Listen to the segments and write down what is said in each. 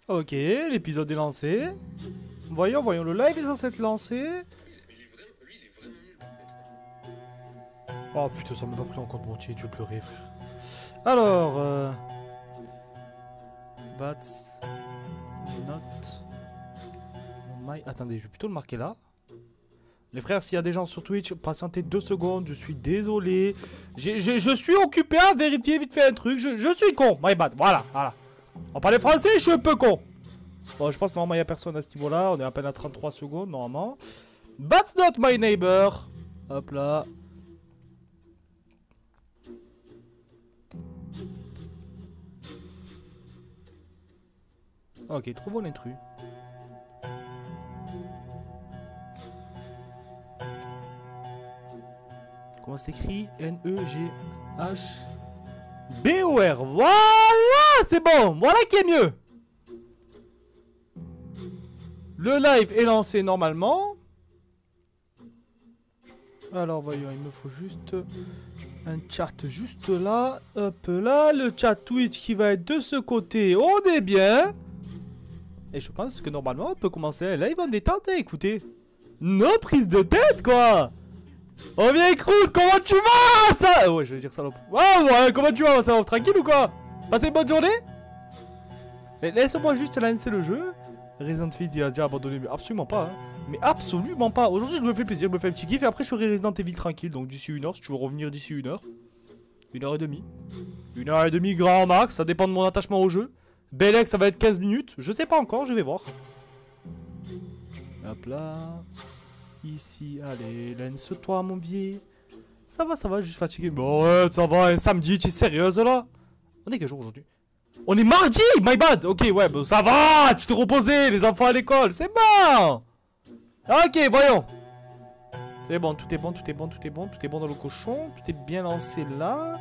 Ok, l'épisode est lancé. Voyons, le live est censé être lancé. Oh putain, ça m'a pas pris en compte mon tier, tu veux pleurer, frère. Alors, that's not my... Attendez, je vais plutôt le marquer là. Les frères, s'il y a des gens sur Twitch, patientez 2 secondes, je suis désolé. Je suis occupé à vérifier vite fait un truc, je suis con, my bad, voilà. On parlait français, je suis un peu con. Bon, je pense que normalement il n'y a personne à ce niveau-là, on est à peine à 33 secondes normalement. That's not my neighbor. Hop là. Ok, trouvons l'intrus. Comment c'est écrit? N-E-G-H-B-O-R. Voilà, c'est bon. Voilà qui est mieux. Le live est lancé normalement. Alors voyons, il me faut juste un chat juste là. Hop là, le chat Twitch qui va être de ce côté. On est bien. Et je pense que normalement on peut commencer un live en détente. Écoutez, nos prises de tête quoi. Oh bien Cruz, comment tu vas ça? Ouais, je vais dire salope. Ouais, comment tu vas salope? Tranquille ou quoi? Passez une bonne journée? Laisse-moi juste lancer le jeu. Resident Evil, il a déjà abandonné, mais absolument pas. Hein. Mais absolument pas. Aujourd'hui, je me fais plaisir, je me fais un petit kiff et après, je ferai Resident Evil tranquille. Donc, d'ici 1 heure, si tu veux revenir d'ici 1 heure. 1h30. 1h30 grand max, ça dépend de mon attachement au jeu. Belek, ça va être 15 minutes. Je sais pas encore, je vais voir. Hop là. Ici, allez, lance-toi, mon vieux. Ça va, je suis fatigué. Bon, ouais, ça va, un samedi, tu es sérieuse là? On est quel jour aujourd'hui? On est mardi, my bad. Ok, ouais, bon, ça va, tu t'es reposé, les enfants à l'école, c'est bon. Ok, voyons. C'est bon, tout est bon dans le cochon. Tout est bien lancé là.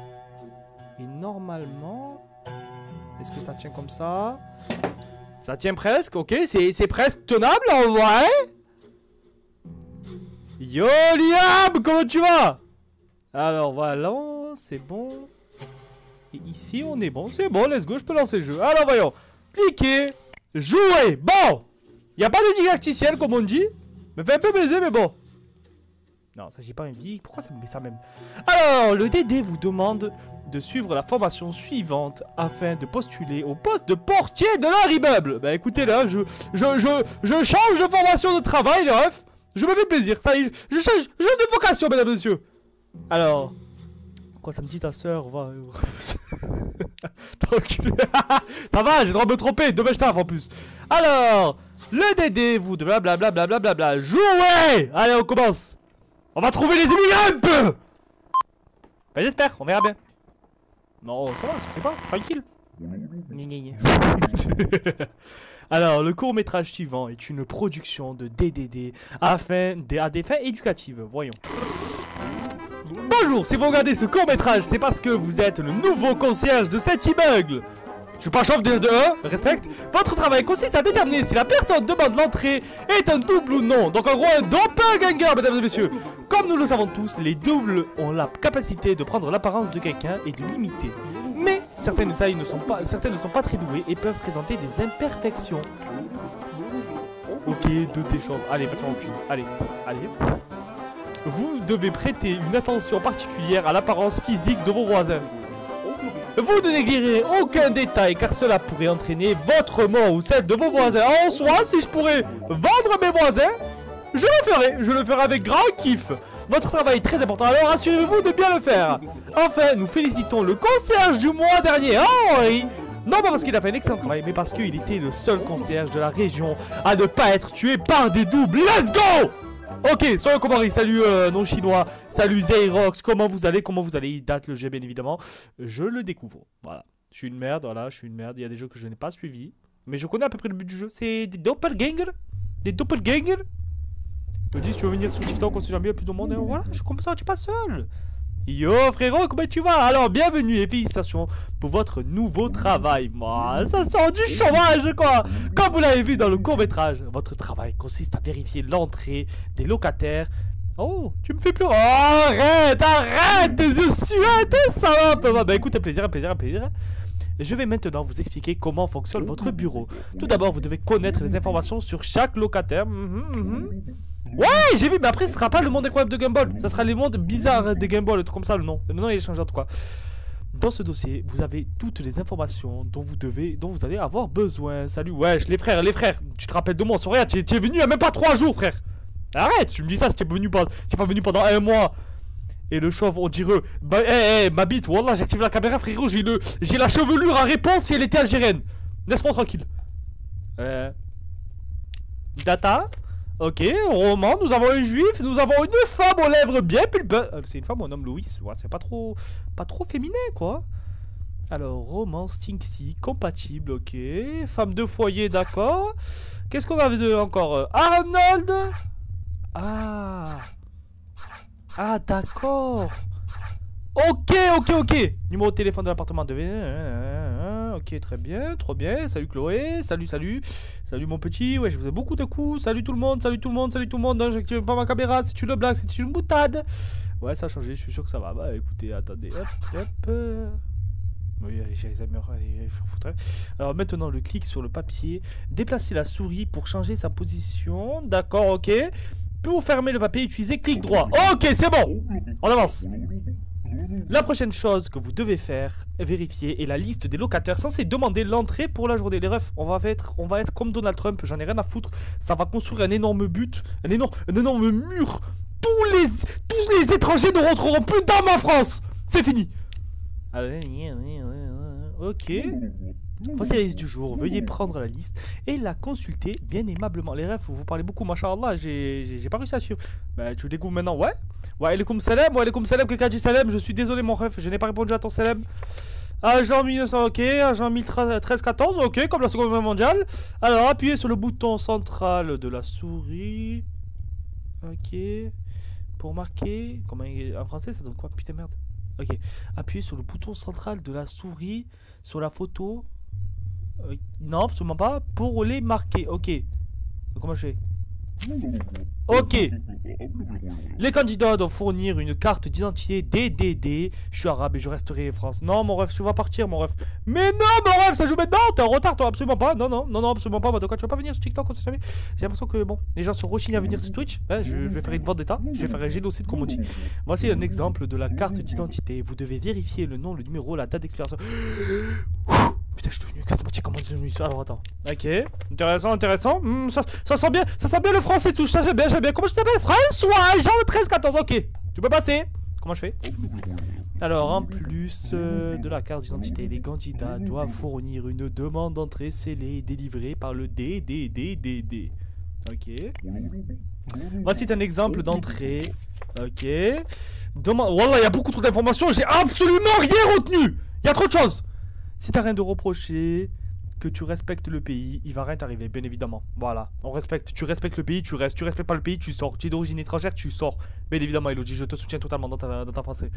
Et normalement... Est-ce que ça tient comme ça? Ça tient presque, ok, c'est presque tenable en vrai. Yo Liam, comment tu vas? Alors voilà, c'est bon. Et ici on est bon, c'est bon, let's go, je peux lancer le jeu. Alors voyons, cliquez, jouer. Bon, il n'y a pas de didacticiel comme on dit. Me fait un peu baiser mais bon. Non, ça j'ai pas envie, pourquoi ça me met ça même? Alors, le DD vous demande de suivre la formation suivante afin de postuler au poste de portier de leur immeuble. Bah écoutez là, je change de formation de travail les refs. Je me fais plaisir, ça y est, je change de vocation mesdames et messieurs. Alors... Quoi ça me dit ta soeur va... Ça va, j'ai le droit de me tromper, dommage taf en plus. Alors, le DD vous de blablabla. Jouez. Allez, on commence. On va trouver les immigrants un peu. Ben j'espère, on verra bien. Non, ça va, ça fait pas, tranquille. Alors, le court-métrage suivant est une production de DDD à des fins éducatives. Voyons. Bonjour, si vous regardez ce court-métrage, c'est parce que vous êtes le nouveau concierge de cet immeuble. Je suis pas chef de 1, respecte. Votre travail consiste à déterminer si la personne demande l'entrée est un double ou non. Donc en gros un doppelganger, mesdames et messieurs. Comme nous le savons tous, les doubles ont la capacité de prendre l'apparence de quelqu'un et de l'imiter. Mais certaines ne sont pas très douées et peuvent présenter des imperfections. Ok, 2T chauve. Allez, va te faire aucune. Allez. Vous devez prêter une attention particulière à l'apparence physique de vos voisins. Vous ne négligez aucun détail car cela pourrait entraîner votre mort ou celle de vos voisins. En soi, si je pourrais vendre mes voisins, je le ferai avec grand kiff. Votre travail est très important, alors assurez-vous de bien le faire. Enfin, nous félicitons le concierge du mois dernier, Henri. Non pas parce qu'il a fait un excellent travail, mais parce qu'il était le seul concierge de la région à ne pas être tué par des doubles. Let's go! Ok, soyons Komari, salut non chinois, salut Zayrox, comment vous allez? Il date le jeu bien évidemment, je le découvre, voilà. Je suis une merde, il y a des jeux que je n'ai pas suivis, mais je connais à peu près le but du jeu, c'est des doppelgangers. Je dis si tu veux venir sur TikTok, on sait jamais, il y a plus de monde, hein. Voilà, je comprends ça, tu es pas seul. Yo frérot, comment tu vas? Alors bienvenue et félicitations pour votre nouveau travail. Moi, ça sort du chômage quoi. Comme vous l'avez vu dans le court-métrage, votre travail consiste à vérifier l'entrée des locataires. Oh, tu me fais pleurer. Oh, arrête, tes yeux suants, tes salopes. Bah écoute, un plaisir. je vais maintenant vous expliquer comment fonctionne votre bureau. Tout d'abord, vous devez connaître les informations sur chaque locataire. Ouais, j'ai vu, mais après, ce sera pas le monde incroyable de Gumball. Ça sera les mondes bizarres des Gumball, tout comme ça, le nom. Le nom, il est changé en tout cas. Dans ce dossier, vous avez toutes les informations dont vous allez avoir besoin. Salut, wesh, les frères. Tu te rappelles de moi, Soria, tu es venu il y a même pas 3 jours, frère. Arrête, tu me dis ça si tu es pas venu pendant 1 mois. Et le chauve, on dirait, ma bite, wallah, j'active la caméra, frérot, j'ai la chevelure à réponse si elle était algérienne. Laisse-moi tranquille. Data. Ok, roman, nous avons un juif, nous avons une femme aux lèvres bien pulpeuses. C'est une femme ou un homme, Louis? Ouais, c'est pas trop féminin, quoi. Alors, roman, Stinksy, compatible, ok. Femme de foyer, d'accord. Qu'est-ce qu'on avait encore? Arnold. Ah, d'accord. Ok. Numéro de téléphone de l'appartement de... Ok, très bien, trop bien. Salut Chloé, salut mon petit. Ouais, je vous ai beaucoup de coups. Salut tout le monde. Non, j'active pas ma caméra, c'est une blague, c'est une boutade. Ouais, ça a changé, je suis sûr que ça va. Bah écoutez, attendez, hop. Oui, j'ai les amis, il faut foutre. Alors maintenant, le clic sur le papier. Déplacez la souris pour changer sa position. D'accord, ok. Pour fermer le papier, utilisez clic droit. Ok, c'est bon. On avance. La prochaine chose que vous devez faire, vérifier, est la liste des locataires censés demander l'entrée pour la journée. Les refs, on va être comme Donald Trump, j'en ai rien à foutre. Ça va construire un énorme but, un énorme mur. Tous les étrangers ne rentreront plus dans ma France. C'est fini. Ok. Voici la liste du jour. Veuillez prendre la liste et la consulter bien aimablement. Les refs, vous parlez beaucoup, machallah. J'ai pas réussi à suivre. Bah, tu le découvres maintenant, ouais. Ouais, alaikum salam, quelqu'un dit salam. Je suis désolé, mon ref, je n'ai pas répondu à ton salam. Agent 1900, ok. Agent 1314, ok, comme la Seconde Guerre mondiale. Alors, appuyez sur le bouton central de la souris. Ok. Pour marquer. Comment en français, ça donne quoi? Putain, merde. Ok. Appuyez sur le bouton central de la souris sur la photo. Non, absolument pas. Pour les marquer. Ok. Donc, comment je fais? Ok. Les candidats doivent fournir une carte d'identité DDD. Je suis arabe et je resterai en France. Non, mon ref, tu vas partir, mon ref. Mais non, mon ref, ça joue maintenant. T'es en retard, toi, absolument pas. Non, absolument pas. Bah, de quoi tu vas pas venir sur TikTok, on sait jamais. J'ai l'impression que, bon, les gens sont rechignés à venir sur Twitch. Je vais faire une vente d'état. Je vais faire un génocide, comme on dit. Voici un exemple de la carte d'identité. Vous devez vérifier le nom, le numéro, la date d'expiration. Putain, je suis devenu charismatique comme on dit. Alors attends. Ok. Intéressant. Ça sent bien le français tout. Ça j'aime bien. Comment je t'appelle? François, Jean 1314. Ok. Tu peux passer. Comment je fais? Alors, en plus de la carte d'identité, les candidats doivent fournir une demande d'entrée scellée et délivrée par le DDDDD. Ok. Voici un exemple d'entrée. Ok. Wallah, il y a beaucoup trop d'informations. J'ai absolument rien retenu. Il y a trop de choses. Si t'as rien de reprocher, que tu respectes le pays, il va rien t'arriver, bien évidemment. Voilà, tu respectes le pays, tu restes. Tu respectes pas le pays, tu sors. Tu es d'origine étrangère, tu sors. Bien évidemment, Elodie, je te soutiens totalement dans ta pensée.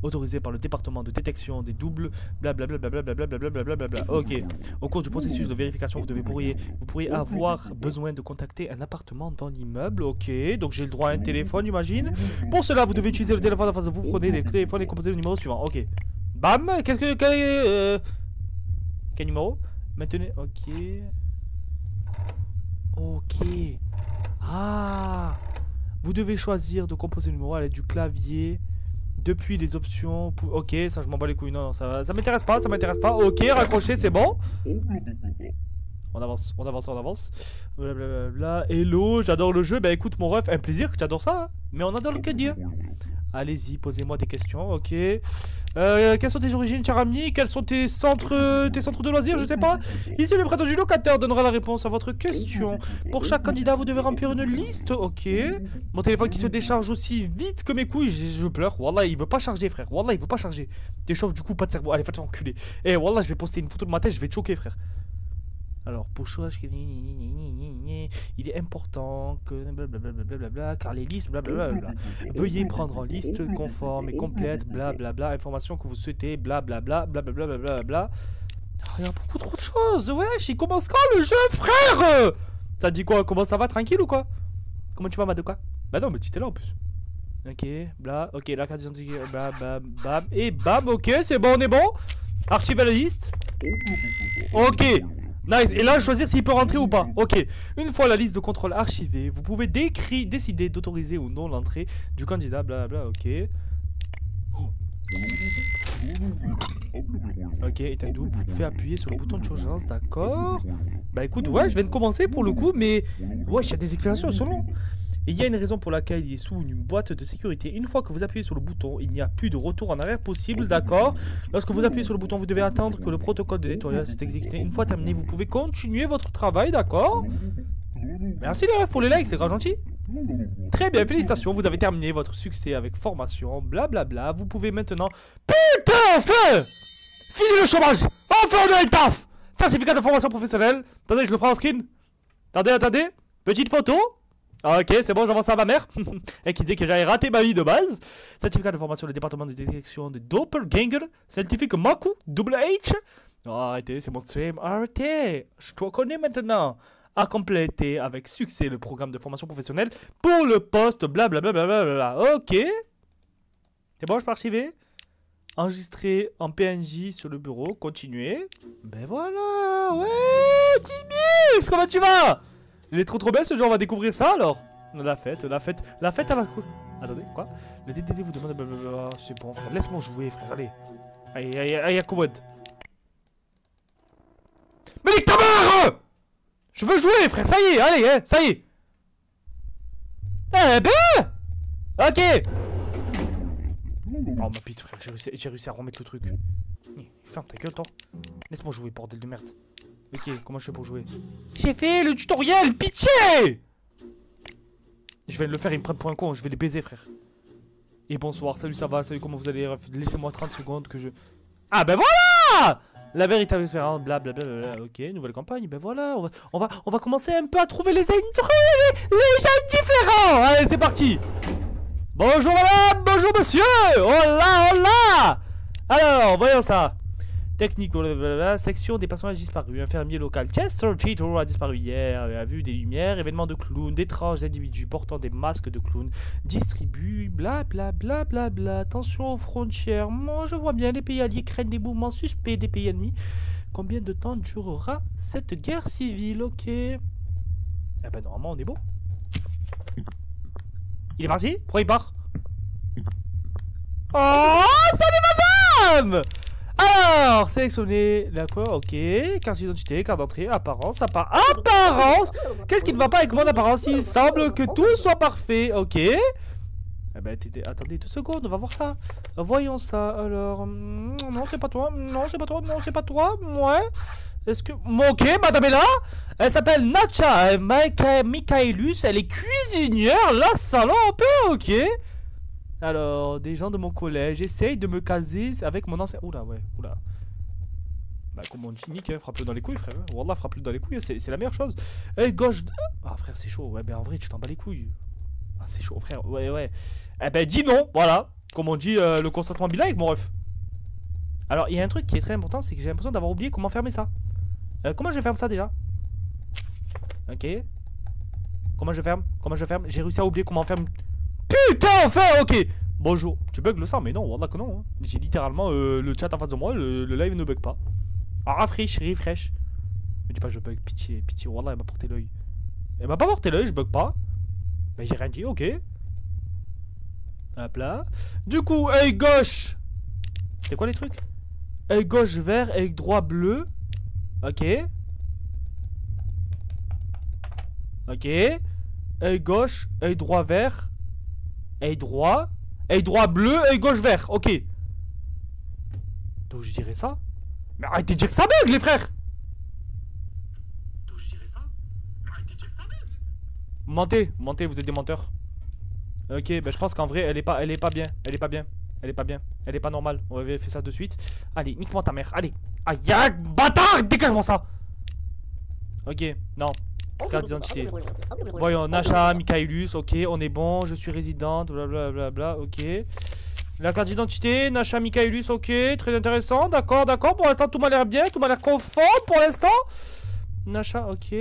Autorisé par le département de détection des doubles, blablabla. Ok. Au cours du processus de vérification, vous pourriez avoir besoin de contacter un appartement dans l'immeuble. Ok, donc j'ai le droit à un téléphone, j'imagine. Pour cela, vous devez utiliser le téléphone en face de vous. Prenez le téléphone et composez le numéro suivant. Ok. Bam. Quel numéro? Maintenant, ok. Ah, vous devez choisir de composer le numéro à l'aide du clavier depuis les options. Ok, ça je m'en bats les couilles. Non, ça m'intéresse pas, Ok, raccroché, c'est bon. On avance. Blablabla. Hello, j'adore le jeu. Bah écoute mon ref, un plaisir que tu adores ça. Hein. Mais on adore le que dire. Allez-y, posez-moi des questions, ok. Quelles sont tes origines, cher ami? Quels sont tes centres de loisirs? Je sais pas. Ici, le prétendant du locataire donnera la réponse à votre question. Pour chaque candidat, vous devez remplir une liste, ok. Mon téléphone qui se décharge aussi vite que mes couilles, je pleure. Wallah, il veut pas charger, frère. Wallah, il veut pas charger. T'échauffes du coup, pas de cerveau. Allez, fais-toi enculer. Eh, wallah, je vais poster une photo de ma tête, je vais te choquer, frère. Alors, pour chose, il est important que blablabla, car les listes, blablabla. Veuillez prendre en liste conforme et complète, blablabla, information que vous souhaitez, blablabla, blablabla. Il y a beaucoup trop de choses, wesh, il commence quand le jeu, frère? Ça te dit quoi? Comment ça va, tranquille ou quoi? Comment tu vas, Madoka? Bah non, mais tu étais là en plus. Ok, bla, ok, la carte d'identité, bla, bam, et bam, ok, c'est bon, on est bon. Archiver la liste. Ok. Nice. Et là, choisir s'il peut rentrer ou pas. Ok. Une fois la liste de contrôle archivée, vous pouvez décider d'autoriser ou non l'entrée du candidat. Blablabla. Ok. Ok, état double, vous pouvez appuyer sur le bouton de urgence, d'accord. Bah écoute, ouais, je viens de commencer pour le coup, mais ouais, il y a des explications selon. Et il y a une raison pour laquelle il est sous une boîte de sécurité. Une fois que vous appuyez sur le bouton, il n'y a plus de retour en arrière possible, d'accord. Lorsque vous appuyez sur le bouton, vous devez attendre que le protocole de nettoyage soit exécuté. Une fois terminé, vous pouvez continuer votre travail, d'accord. Merci les refs pour les likes, c'est grave gentil. Très bien, félicitations, vous avez terminé votre succès avec formation, blablabla. Vous pouvez maintenant... Putain, enfin! Fini le chômage! Enfin on a le taf! Certificat de formation professionnelle. Attendez, je le prends en screen. Attendez. Petite photo. Ah, ok, c'est bon, j'avance à ma mère. Et qui disait que j'avais raté ma vie de base. Certificat de formation du département de détection de Doppelganger. Scientifique Maku, double H. Oh, arrêtez, c'est mon stream. Arrêtez, je te reconnais maintenant. A complété avec succès le programme de formation professionnelle pour le poste blablabla. Ok. C'est bon, je peux archiver. Enregistrer en PNJ sur le bureau. Continuer. Ben voilà. Ouais, Jimmy, comment tu vas? Il est trop bien ce jeu, on va découvrir ça alors. La fête à la cour. Attendez, quoi? Le DDD vous demande blablabla. C'est bon, frère, laisse-moi jouer, frère, allez. Aïe, accommode. Mais nique ta mère! Je veux jouer, frère, ça y est, allez, hein, ça y est. Eh ben! Ok. Oh ma pite, frère, j'ai réussi à remettre le truc. Ferme ta gueule, toi. Laisse-moi jouer, bordel de merde. Ok, comment je fais pour jouer? J'ai fait le tutoriel, pitié! Je vais le faire, ils me prennent pour un con, je vais les baiser, frère. Et bonsoir, salut, ça va, salut, comment vous allez? Laissez-moi 30 secondes que je... Ah ben voilà! La véritable expérience, blablabla, ok, nouvelle campagne, ben voilà, on va commencer un peu à trouver les intros, les gens différents. Allez, c'est parti. Bonjour madame, bonjour monsieur. Hola. Alors, voyons ça. Technique, blablabla, section des personnages disparus. Infirmier local Chester Cheetor a disparu hier, a vu des lumières, événements de clowns, d'étranges individus portant des masques de clowns, distribue, blablabla. Attention aux frontières. Moi, je vois bien, les pays alliés craignent des mouvements suspects des pays ennemis. Combien de temps durera cette guerre civile? Ok. Eh ben, normalement, on est bon. Il est parti? Pourquoi il part? Oh, salut madame! Alors, sélectionnez la quoi? Ok, carte d'identité, carte d'entrée, apparence, apparence. Qu'est-ce qui ne va pas avec mon apparence? Il semble que tout soit parfait. Ok. Eh ben, attendez 2 secondes, on va voir ça. Voyons ça. Alors, non, c'est pas toi. Non, c'est pas toi. Non, c'est pas toi. Ouais. Est-ce que... Ok, madame est là. Elle s'appelle Nacha Michaelus. Elle est cuisinière. La salope. Ok. Alors, des gens de mon collège essayent de me caser avec mon ancien... Oula, ouais, oula. Bah, comme on dit, Nick, hein, frappe-le dans les couilles, frère. Wallah, frappe-le dans les couilles, c'est la meilleure chose. Gauche... Ah, frère, c'est chaud. Ouais, ben en vrai, tu t'en bats les couilles. Ah, c'est chaud, frère. Ouais. Eh ben, dis non, voilà. Comme on dit, le consentement bilingue, mon ref. Alors, il y a un truc qui est très important, c'est que j'ai l'impression d'avoir oublié comment fermer ça. Comment je ferme ça, déjà? Ok. Comment je ferme? J'ai réussi à oublier comment ferme... Putain, enfin, ok. Bonjour. Tu bugs le sang, mais non, wallah que non. Hein. J'ai littéralement le chat en face de moi, le live ne bug pas. Ah, refresh. Me dis pas je bug, pitié, wallah, elle m'a porté l'œil. Elle m'a pas porté l'œil, je bug pas. Mais j'ai rien dit, ok. Hop là. Du coup, œil gauche. C'est quoi les trucs? Œil gauche vert, œil droit bleu. Ok. Œil gauche, œil droit vert. Œil droit bleu, œil gauche vert, ok. Donc je dirais ça. Mais arrêtez de dire que ça bug les frères. Donc je dirais ça. Arrêtez de dire que ça bug. Mentez, vous êtes des menteurs. Ok, ben je pense qu'en vrai elle est pas bien. Elle est pas normale. On va vérifier ça de suite. Allez, nique-moi ta mère, allez. Aïe, bâtard, dégage-moi ça. Ok, non. Carte d'identité. Voyons, Nacha, Michaelus, ok, on est bon, je suis résidente, blablabla, ok. La carte d'identité, Nacha, Michaelus, ok, très intéressant, d'accord, pour l'instant tout m'a l'air bien, tout m'a l'air conforme pour l'instant. Nacha, ok.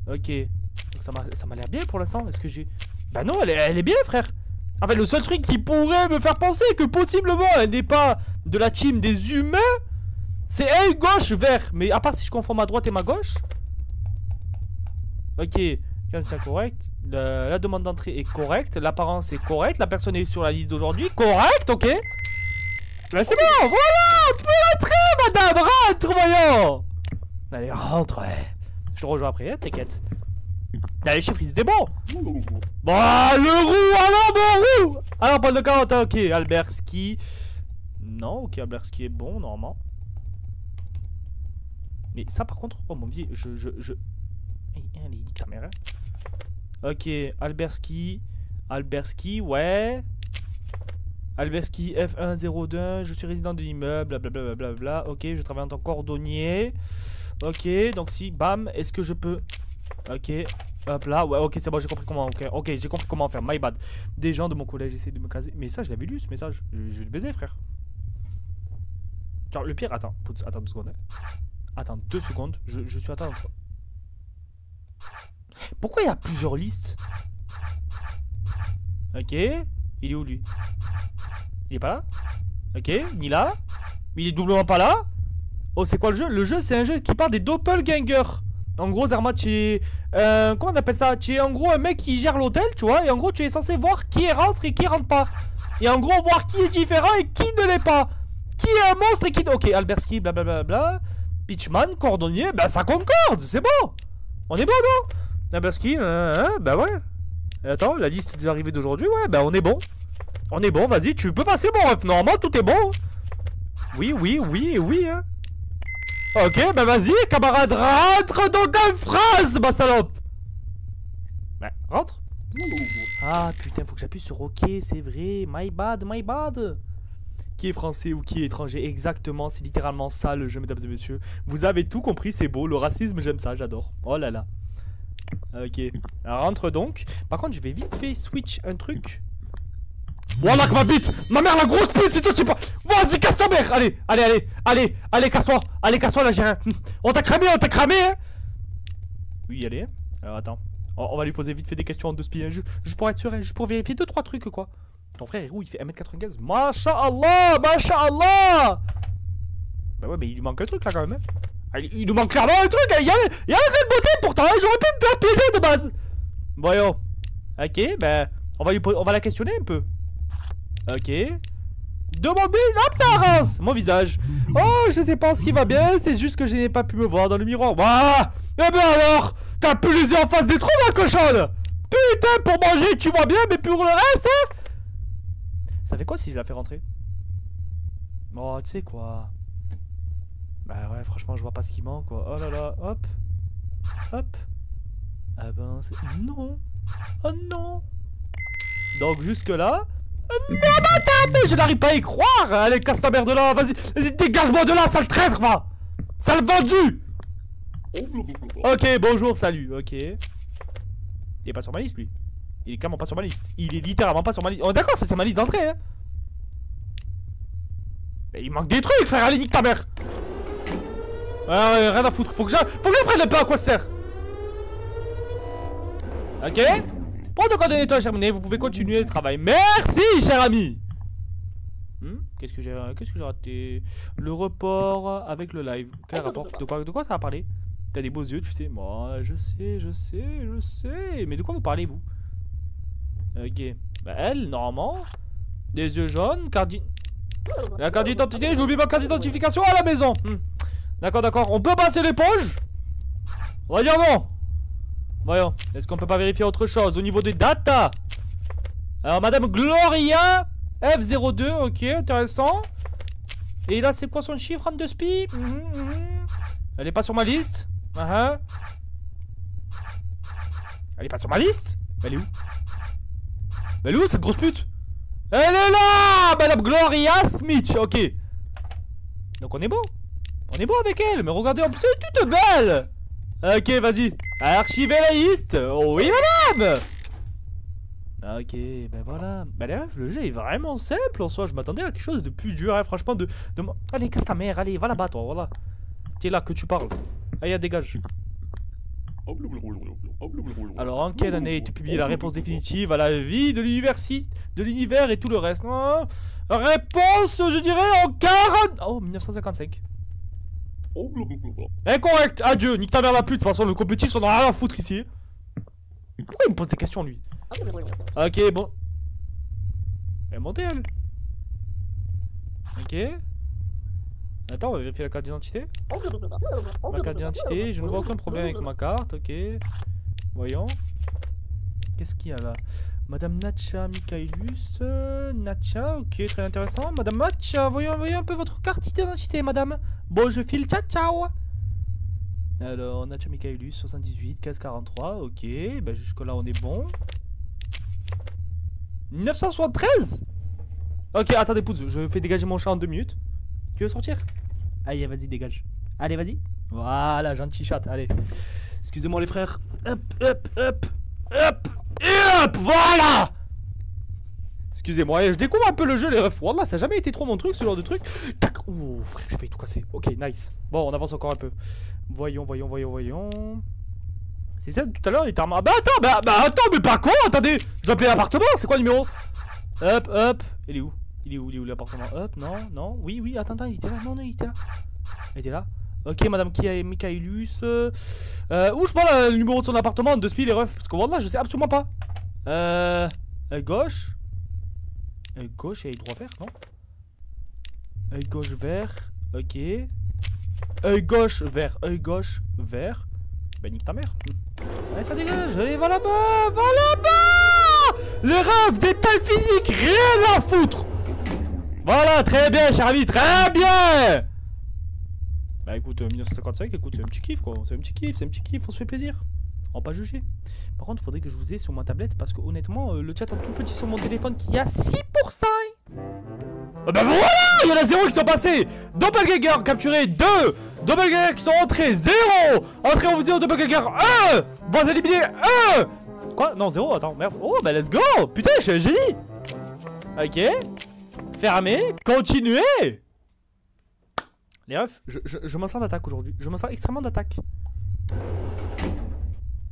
Ok, donc ça m'a l'air bien pour l'instant, est-ce que j'ai... Bah non, elle est bien frère. En fait, le seul truc qui pourrait me faire penser que possiblement elle n'est pas de la team des humains, c'est elle gauche vert. Mais à part si je confonds ma droite et ma gauche. Ok, c'est correct. La demande d'entrée est correcte. L'apparence est correcte. La personne est sur la liste d'aujourd'hui. Correct, ok. Ben c'est bon, voilà. On peut entrer, madame. Rentre, voyons. Allez, rentre, ouais. Je te rejoins après, hein, t'inquiète. Allez, chiffres, c'était bon. Bon, le roux, alors mon roux. Alors, Paul de 40, ok. Alberski. Non, ok, Alberski est bon, normalement. Mais ça, par contre, oh mon vieux, Allez, dis ta mère. Ok, Alberski. Alberski, ouais. Alberski F102, je suis résident de l'immeuble, blablabla. Ok, je travaille en tant que cordonnier. Ok, donc si, bam, est-ce que je peux... Ok, hop là, ouais, ok, c'est bon, j'ai compris comment, ok, j'ai compris comment faire, my bad. Des gens de mon collège essaient de me caser. Mais ça, je l'avais lu, ce message. Je vais le baiser, frère. Genre, le pire, attends 2 secondes. Hein. Attends, 2 secondes, je suis attends. Pourquoi il y a plusieurs listes? Ok, il est où, lui? Il est pas là? Ok, ni là. Il est doublement pas là. Oh, c'est quoi le jeu? Le jeu, c'est un jeu qui parle des doppelgangers. En gros, Zerma, tu es... comment on appelle ça? Tu es en gros un mec qui gère l'hôtel, tu vois. Et en gros, tu es censé voir qui rentre et qui rentre pas. Et en gros, voir qui est différent et qui ne l'est pas. Qui est un monstre et qui... Ok, Alberski, blablabla. Pitchman, cordonnier, bah ça concorde, c'est bon. On est bon, non? Alberski, bah ouais. Et attends, la liste des arrivées d'aujourd'hui, ouais, bah on est bon. On est bon, vas-y, tu peux passer, mon ref. Normalement, tout est bon. Oui, hein. Ok, bah vas-y, camarade, rentre dans ta phrase, ma salope. Bah, rentre. Ah, putain, faut que j'appuie sur OK, c'est vrai. My bad. Qui est français ou qui est étranger, exactement, c'est littéralement ça le jeu, mesdames et messieurs. Vous avez tout compris, c'est beau, le racisme, j'aime ça, j'adore. Oh là là. Ok, alors, rentre donc. Par contre, je vais vite fait switch un truc. Voilà que ma bite. Ma mère, la grosse pute, c'est toi, tu sais pas. Vas-y, casse-toi, mère. Allez, casse-toi. Allez, casse-toi, là, j'ai rien. On t'a cramé, hein. Oui, allez. Alors, attends. On va lui poser vite fait des questions en 2 spies. Juste pour être sûr, juste pour vérifier 2-3 trucs, quoi. Ton frère est où? Il fait 1m95. Masha'Allah. Bah ouais, mais il lui manque un truc, là, quand même. Hein. Il nous manque clairement un truc. Il y a un de beauté, pourtant. Hein, j'aurais pu me faire piéger de base. Voyons. Ok, bah, on va la questionner un peu. Ok. Demandez l'apparence. Mon visage. Oh, je sais pas ce qui va bien. C'est juste que je n'ai pas pu me voir dans le miroir. Waouh. Eh ben alors, t'as plus les yeux en face des trous, ma cochonne. Putain, pour manger, tu vois bien, mais pour le reste, hein. Ça fait quoi si je la fais rentrer? Oh, tu sais quoi. Bah ouais, franchement, je vois pas ce qui manque, quoi. Oh là là, hop. Ah ben, c'est... Non. Oh non. Donc, jusque-là... Non, madame, je n'arrive pas à y croire. Allez, casse ta mère de là, vas-y, dégage-moi de là, sale traître, va. Sale vendu. Ok, bonjour, salut, ok. Il est pas sur ma liste, lui. Il est clairement pas sur ma liste. Il est littéralement pas sur ma liste. Oh, d'accord, c'est ma liste d'entrée, hein. Mais il manque des trucs, frère, allez, nique ta mère. Ouais, rien à foutre, faut que je prenne le pain, à quoi ça sert. Ok. Pour te coordonner, toi, cher Monet, vous pouvez continuer le travail. Merci, cher ami. Qu'est-ce que j'ai raté? Le report avec le live. Quel rapport? De quoi ça va parler? T'as des beaux yeux, tu sais. Moi, je sais. Mais de quoi vous parlez, vous? Ok. Bah, elle, normalement. Des yeux jaunes, la carte d'identité, j'ai oublié ma carte d'identification à la maison. D'accord. On peut passer l'éponge? On va dire non. Voyons, est-ce qu'on peut pas vérifier autre chose au niveau des data? Alors, Madame Gloria F02, ok, intéressant. Et là, c'est quoi son chiffre en 2 spies? Elle est pas sur ma liste. Elle est pas sur ma liste? Elle est où? Elle est où cette grosse pute? Elle est là, Madame Gloria Smith, ok. Donc on est bon. On est bon avec elle, mais regardez, en plus elle est toute belle. Ok, vas-y. Archiver la liste. Oui, madame. Ok, ben voilà. Ben là, le jeu est vraiment simple en soi. Je m'attendais à quelque chose de plus dur, hein, franchement. Allez, casse ta mère, allez, va là-bas, toi, voilà. T'es là, que tu parles. Allez, dégage. Alors, en quelle année est publiée la réponse définitive à la vie de l'univers et tout le reste? Réponse, je dirais en 40... Oh, 1955. Incorrect, adieu, nique ta mère la pute, de toute façon le compétitif on en a rien à foutre ici. Pourquoi il me pose des questions lui? Ok, bon. Elle est montée elle. Ok. Attends, on va vérifier la carte d'identité. Ma carte d'identité, je ne vois aucun problème avec ma carte, ok. Voyons. Qu'est-ce qu'il y a là? Madame Natcha Michaelus. Natcha, ok, très intéressant. Madame Natcha, voyons un peu votre carte d'identité, madame. Bon, je file, ciao, ciao. Alors, Natcha Michaelus, 78, 1543, ok. Ben, jusque-là, on est bon. 1973. Ok, attendez, pouce, je fais dégager mon chat en 2 minutes. Tu veux sortir? Allez, vas-y, dégage. Allez, vas-y. Voilà, gentil chat, allez. Excusez-moi les frères. Hop, hop, hop, hop, hop, voilà. Excusez-moi, je découvre un peu le jeu, les refs. Wallah, ça n'a jamais été trop mon truc, ce genre de truc. Tac. Ouh, frère, j'ai failli tout casser. Ok, nice. Bon, on avance encore un peu. Voyons. C'est ça, tout à l'heure, il était armé. Bah attends, mais pas con, attendez. Je dois appeler l'appartement, c'est quoi le numéro? Hop, hop. Il est où? Il est où l'appartement? Hop, non, oui, attends, il était là, non, il était là. Il était là. Ok, madame Michaelus. Où je vois le numéro de son appartement de speed, les refs? Parce que voilà, je sais absolument pas. Gauche. Gauche et droit vert, non? Gauche vert. Ok. Gauche vert. Gauche vert. Bah, nique ta mère. Allez, ça dégage. Allez, va là-bas. Va là-bas. Les refs, détails physiques, rien à foutre. Voilà, très bien, cher ami, très bien. Bah écoute, 1955, écoute, c'est un petit kiff quoi, c'est un petit kiff, on se fait plaisir. On va pas juger. Par contre, il faudrait que je vous ai sur ma tablette parce que honnêtement, le chat en tout petit sur mon téléphone qui a 6%. Bah voilà, il y en a 0 qui sont passés. Doppelganger capturé 2. Doppelganger qui sont entrés 0. Entrée en fusion Doppelganger 1. Voix éliminée 1. Quoi? Non, 0, attends, merde. Oh bah let's go. Putain, je suis un génie. Ok. Fermé, continuez. Les refs, je m'en sers d'attaque aujourd'hui. Je m'en sers extrêmement d'attaque.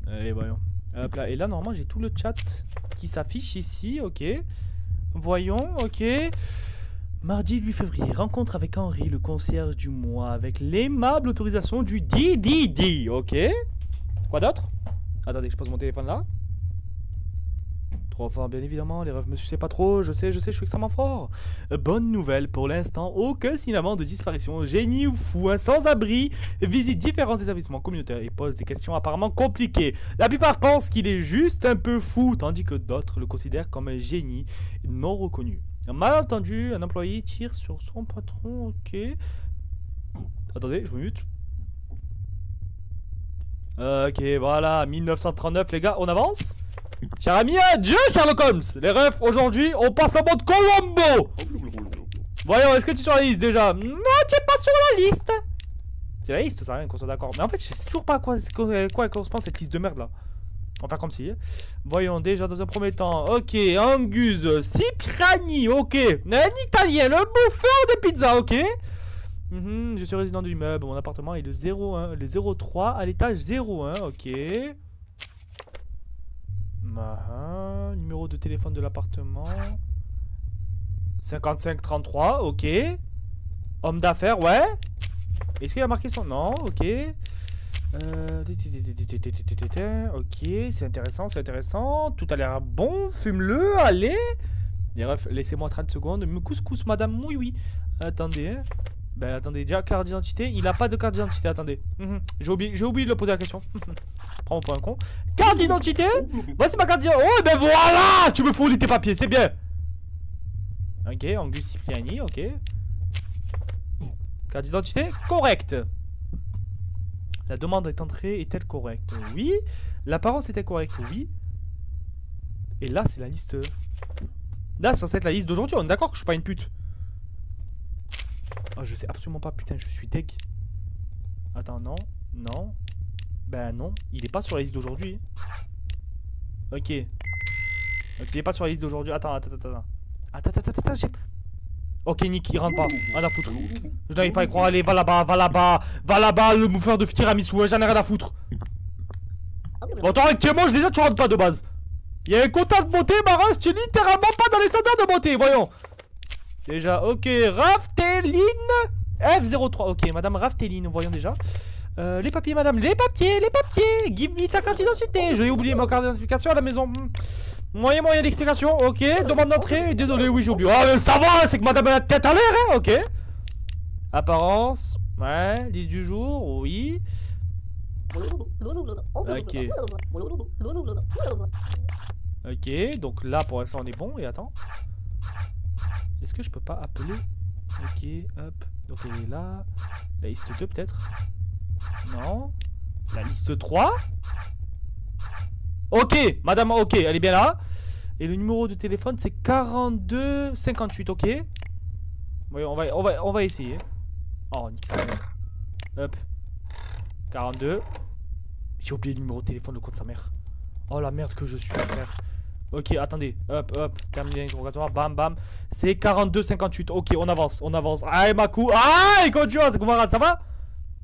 Allez, voyons. Hop là. Et là, normalement, j'ai tout le chat qui s'affiche ici. Ok. Voyons. Ok. Mardi 8 février. Rencontre avec Henri, le concierge du mois. Avec l'aimable autorisation du DDD. Ok. Quoi d'autre? Attendez, je pose mon téléphone là. Trop fort, bien évidemment, les refs me sucez pas trop, je sais, je suis extrêmement fort. Bonne nouvelle, pour l'instant, aucun signalement de disparition, génie ou fou, un sans-abri, visite différents établissements communautaires et pose des questions apparemment compliquées. La plupart pensent qu'il est juste un peu fou, tandis que d'autres le considèrent comme un génie non reconnu. Malentendu, un employé tire sur son patron, ok. Attendez, je me mute. Ok, voilà, 1939, les gars, on avance? Cher ami, adieu Sherlock Holmes. Les refs, aujourd'hui, on passe en mode Colombo. Voyons, est-ce que tu es sur la liste déjà? Non, tu n'es pas sur la liste. C'est la liste, ça, rien qu'on soit d'accord. Mais en fait, je sais toujours pas à quoi correspond cette liste de merde là. On va faire comme si. Voyons, déjà dans un premier temps. Ok, Angus, Cipriani, ok. Un italien, le bouffeur de pizza, ok. Je suis résident de l'immeuble. Mon appartement est le 01, le 03 à l'étage 01, ok. Numéro de téléphone de l'appartement 5533, ok. Homme d'affaires, ouais. Est-ce qu'il a marqué son... Non, ok. Ok, c'est intéressant. Tout a l'air bon, fume-le, allez. Les refs, laissez-moi 30 secondes. Me couscous, madame, oui. Attendez, hein. Ben attendez, déjà carte d'identité, il a pas de carte d'identité, attendez. J'ai oublié de le poser la question. Prends-moi pour un con. Carte d'identité. Voici ma carte d'identité. Oh ben voilà. Tu me foulis tes papiers, c'est bien. Ok, Angus Cipriani, ok. Carte d'identité, correcte. La demande est entrée, est-elle correcte? Oui. L'apparence était correcte, oui. Et là, c'est la liste... Là, c'est censé être la liste d'aujourd'hui, on est d'accord que je suis pas une pute. Oh, je sais absolument pas, putain, je suis deg. Attends, non. Ben non, il est pas sur la liste d'aujourd'hui. Ok. Il est pas sur la liste d'aujourd'hui. Attends, j'ai... Ok, Nick, il rentre pas. Rien à foutre. Je n'arrive pas à y croire. Allez, va là-bas, le bouffeur de tiramisu. J'en ai rien à foutre. Bon, attends, avec Clément, déjà, tu rentres pas de base. Il y a un quota de beauté, Maros, tu es littéralement pas dans les standards de beauté, voyons. Déjà, ok, Rafteline F03, ok, madame Rafteline, voyons déjà. Les papiers, madame, les papiers. Give me ta carte d'identité. Je vais oublier ma carte d'identification à la maison. Moyen d'explication, ok. Demande d'entrée, désolé, oui, j'ai oublié. Oh, ça va, c'est que madame a la tête en l'air, hein, ok. Apparence, ouais, liste du jour, oui. Ok. Ok, donc là pour l'instant on est bon. Et attends, est-ce que je peux pas appeler? Ok, hop. Donc elle est là. La liste 2 peut-être. Non. La liste 3. Ok, madame, ok, elle est bien là. Et le numéro de téléphone c'est 42 58, ok. Oui, on va essayer. Oh, nique sa mère. Hop. 42. J'ai oublié le numéro de téléphone, le code de sa mère. Oh la merde que je suis, frère. Ok, attendez. Hop. Terminé l'interrogatoire. Bam, bam. C'est 42 58. Ok, on avance. Allez, ma cou. Ah, comment tu vas, c'est camarade, ça va?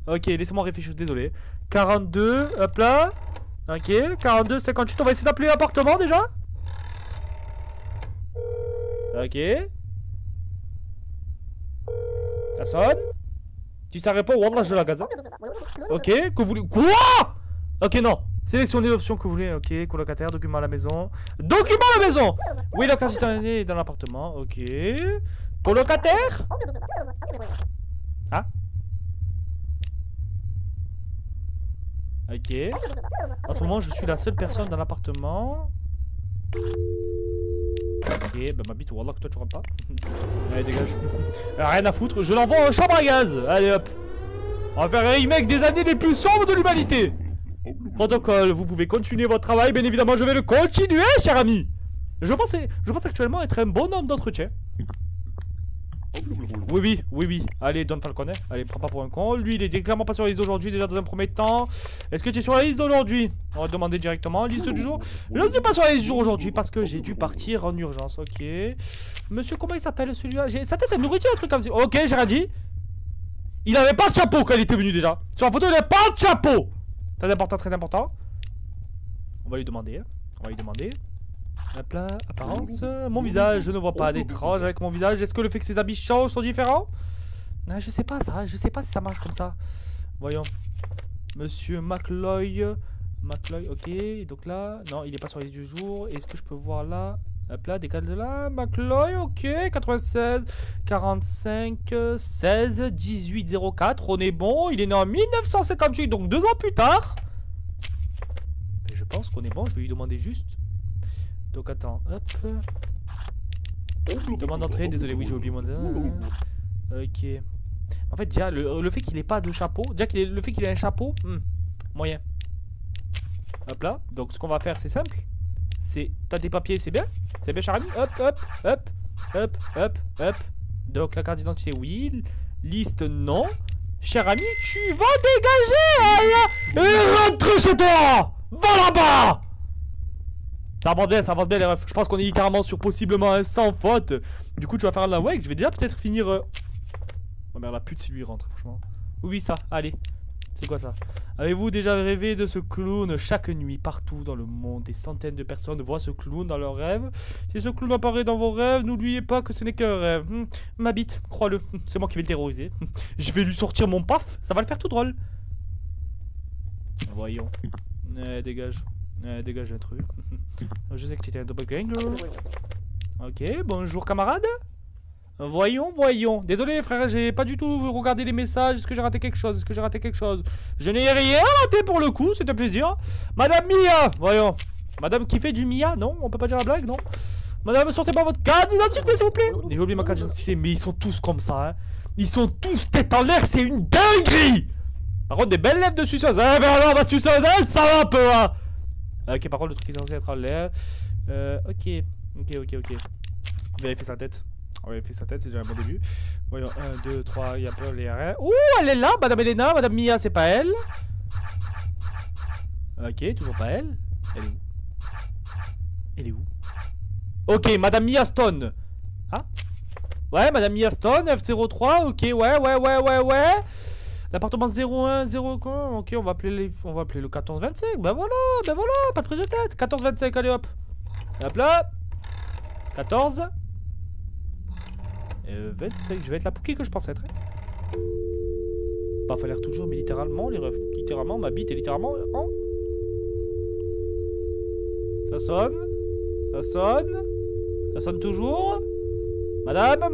Ok, laissez-moi réfléchir, désolé. 42, hop là. Ok, 42 58. On va essayer d'appeler l'appartement déjà. Ok. Ça sonne. Si ça répond, wallah, je la gaza. Ok, que vous voulez. Quoi? Ok, non. Sélectionnez l'option que vous voulez. Ok, colocataire, document à la maison. Document à la maison. Oui, la carte d'identité est dans l'appartement. Ok. Colocataire. Ah. Ok. En ce moment, je suis la seule personne dans l'appartement. Ok, bah ma bite, wallah, que toi tu rentres pas. Allez, dégage. Rien à foutre, je l'envoie en chambre à gaz. Allez hop. On va faire un remake des années les plus sombres de l'humanité. Protocole, vous pouvez continuer votre travail, bien évidemment, je vais le continuer, cher ami. Je pense actuellement être un bon homme d'entretien. Oui. Allez, Don Falcone. Allez, prends pas pour un con. Lui, il est clairement pas sur la liste d'aujourd'hui, déjà dans un premier temps. Est-ce que tu es sur la liste d'aujourd'hui? On va demander directement. Liste du jour. Je ne suis pas sur la liste du jour aujourd'hui parce que j'ai dû partir en urgence. Ok. Monsieur, comment il s'appelle celui-là? Sa tête, elle me retient un truc comme ça. Ok, j'ai rien dit. Il avait pas de chapeau quand il était venu déjà. Sur la photo, il avait pas de chapeau. Très important, très important. On va lui demander. Hop là, apparence. Mon visage, je ne vois pas d'étrange avec mon visage. Est-ce que le fait que ses habits changent sont différents? Ah, je sais pas ça, je sais pas si ça marche comme ça. Voyons. Monsieur McLoy. Ok. Donc là, non, il est pas sur la liste du jour. Est-ce que je peux voir là? Hop là, décale de là. McLoy, ok. 96, 45, 16, 18, 04. On est bon. Il est né en 1958, donc 2 ans plus tard. Mais je pense qu'on est bon. Je vais lui demander juste. Donc attends, hop. Demande d'entrée, désolé, oui j'ai oublié mon... Ok. En fait déjà, le fait qu'il ait pas de chapeau, déjà le fait qu'il ait un chapeau, moyen. Hop là, donc ce qu'on va faire c'est simple. C'est, t'as tes papiers, c'est bien, cher ami. Hop. Donc la carte d'identité, oui. Liste, non. Cher ami, tu vas dégager et rentre chez toi. Va là-bas. Ça avance bien les refs. Je pense qu'on est littéralement sur possiblement un sans faute. Du coup tu vas faire la wake. Je vais déjà peut-être finir... Oh merde la pute si lui rentre franchement. Oui ça, allez. C'est quoi ça? Avez-vous déjà rêvé de ce clown? Chaque nuit, partout dans le monde, des centaines de personnes voient ce clown dans leurs rêves. Si ce clown apparaît dans vos rêves, n'oubliez pas que ce n'est qu'un rêve. Ma bite, crois-le. C'est moi qui vais le terroriser. Je vais lui sortir mon paf. Ça va le faire tout drôle. Voyons. Dégage. Dégage un truc. Je sais que tu étais un doppelganger. Ok, bonjour camarade. Voyons. Désolé frère, j'ai pas du tout regardé les messages. Est-ce que j'ai raté quelque chose? Je n'ai rien raté pour le coup, c'est un plaisir. Madame Mia, voyons. Madame qui fait du Mia, non? On peut pas dire la blague, non? Madame, sortez pas votre carte d'identité s'il vous plaît. J'ai oublié ma carte d'identité, mais ils sont tous comme ça, hein. Ils sont tous tête en l'air, c'est une dinguerie. Par contre, des belles lèvres de suceuse. Eh ben alors, ma suceuse, elle, ça va un peu, hein. Ok, par contre, le truc est censé être en l'air. Ok. Vérifier sa tête. On va vérifier sa tête, c'est déjà un bon début. Voyons, 1, 2, 3, il y a pas les RR. Ouh, elle est là, Madame Elena. Madame Mia, c'est pas elle. Ok, toujours pas elle. Elle est où? Ok, Madame Mia Stone. Ah? Ouais, Madame Mia Stone, F03. Ok, ouais. L'appartement 01, 0 quoi. Ok, on va appeler le 1425. Ben voilà, pas de prise de tête. 1425, allez hop. Hop là. 14. 25, je vais être la Pookie que je pense être. Pas falloir toujours, mais littéralement, les refs. Littéralement, ma bite est littéralement en. Ça sonne. Ça sonne. Ça sonne toujours. Madame,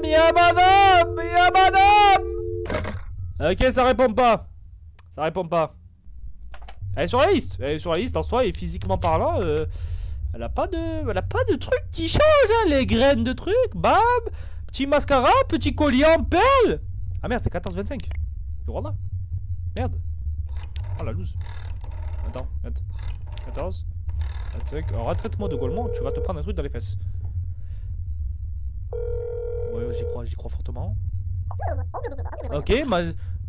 il y a madame. Ok, ça répond pas. Ça répond pas. Elle est sur la liste. Elle est sur la liste en soi et physiquement parlant, elle a pas de truc qui change, hein. Les graines de trucs, bam. Petit mascara, petit collier en perles. Ah merde, c'est 14,25. Je rentre là. Merde. Oh la loose. Attends, 14, 25. Alors, retraite-moi de Golemont, tu vas te prendre un truc dans les fesses. Ouais, j'y crois fortement.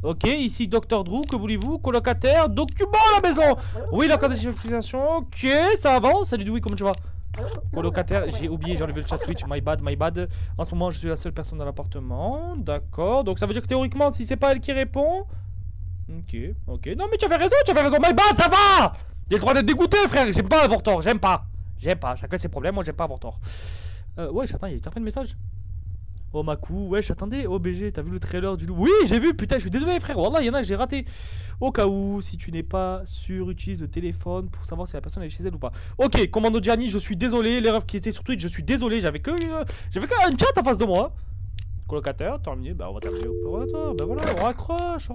Ok, ici Dr Drew, que voulez-vous? Colocataire, document à la maison. Oui, la carte d'identification, ok, ça avance. Salut Louis, comment tu vas? Colocataire, j'ai oublié, j'ai enlevé le chat Twitch, my bad. En ce moment, je suis la seule personne dans l'appartement. D'accord, donc ça veut dire que théoriquement, si c'est pas elle qui répond. Ok. Non, mais tu avais raison, my bad, ça va. J'ai le droit d'être dégoûté, frère. J'aime pas avoir tort, j'aime pas. Chacun ses problèmes, moi j'aime pas avoir tort. Wesh, attends, il y a plein de messages. Oh ma cou, wesh, attendez, OBG, t'as vu le trailer du loup? Oui, j'ai vu, putain, je suis désolé, frère. Wallah, il y en a, j'ai raté. Au cas où, si tu n'es pas sûr, utilise le téléphone pour savoir si la personne est chez elle ou pas. Ok, Commando Gianni, je suis désolé. L'erreur qui était sur Twitch, je suis désolé. J'avais que un chat en face de moi. Colocataire, terminé. Bah, on va terminer l'opérateur. Bah voilà, on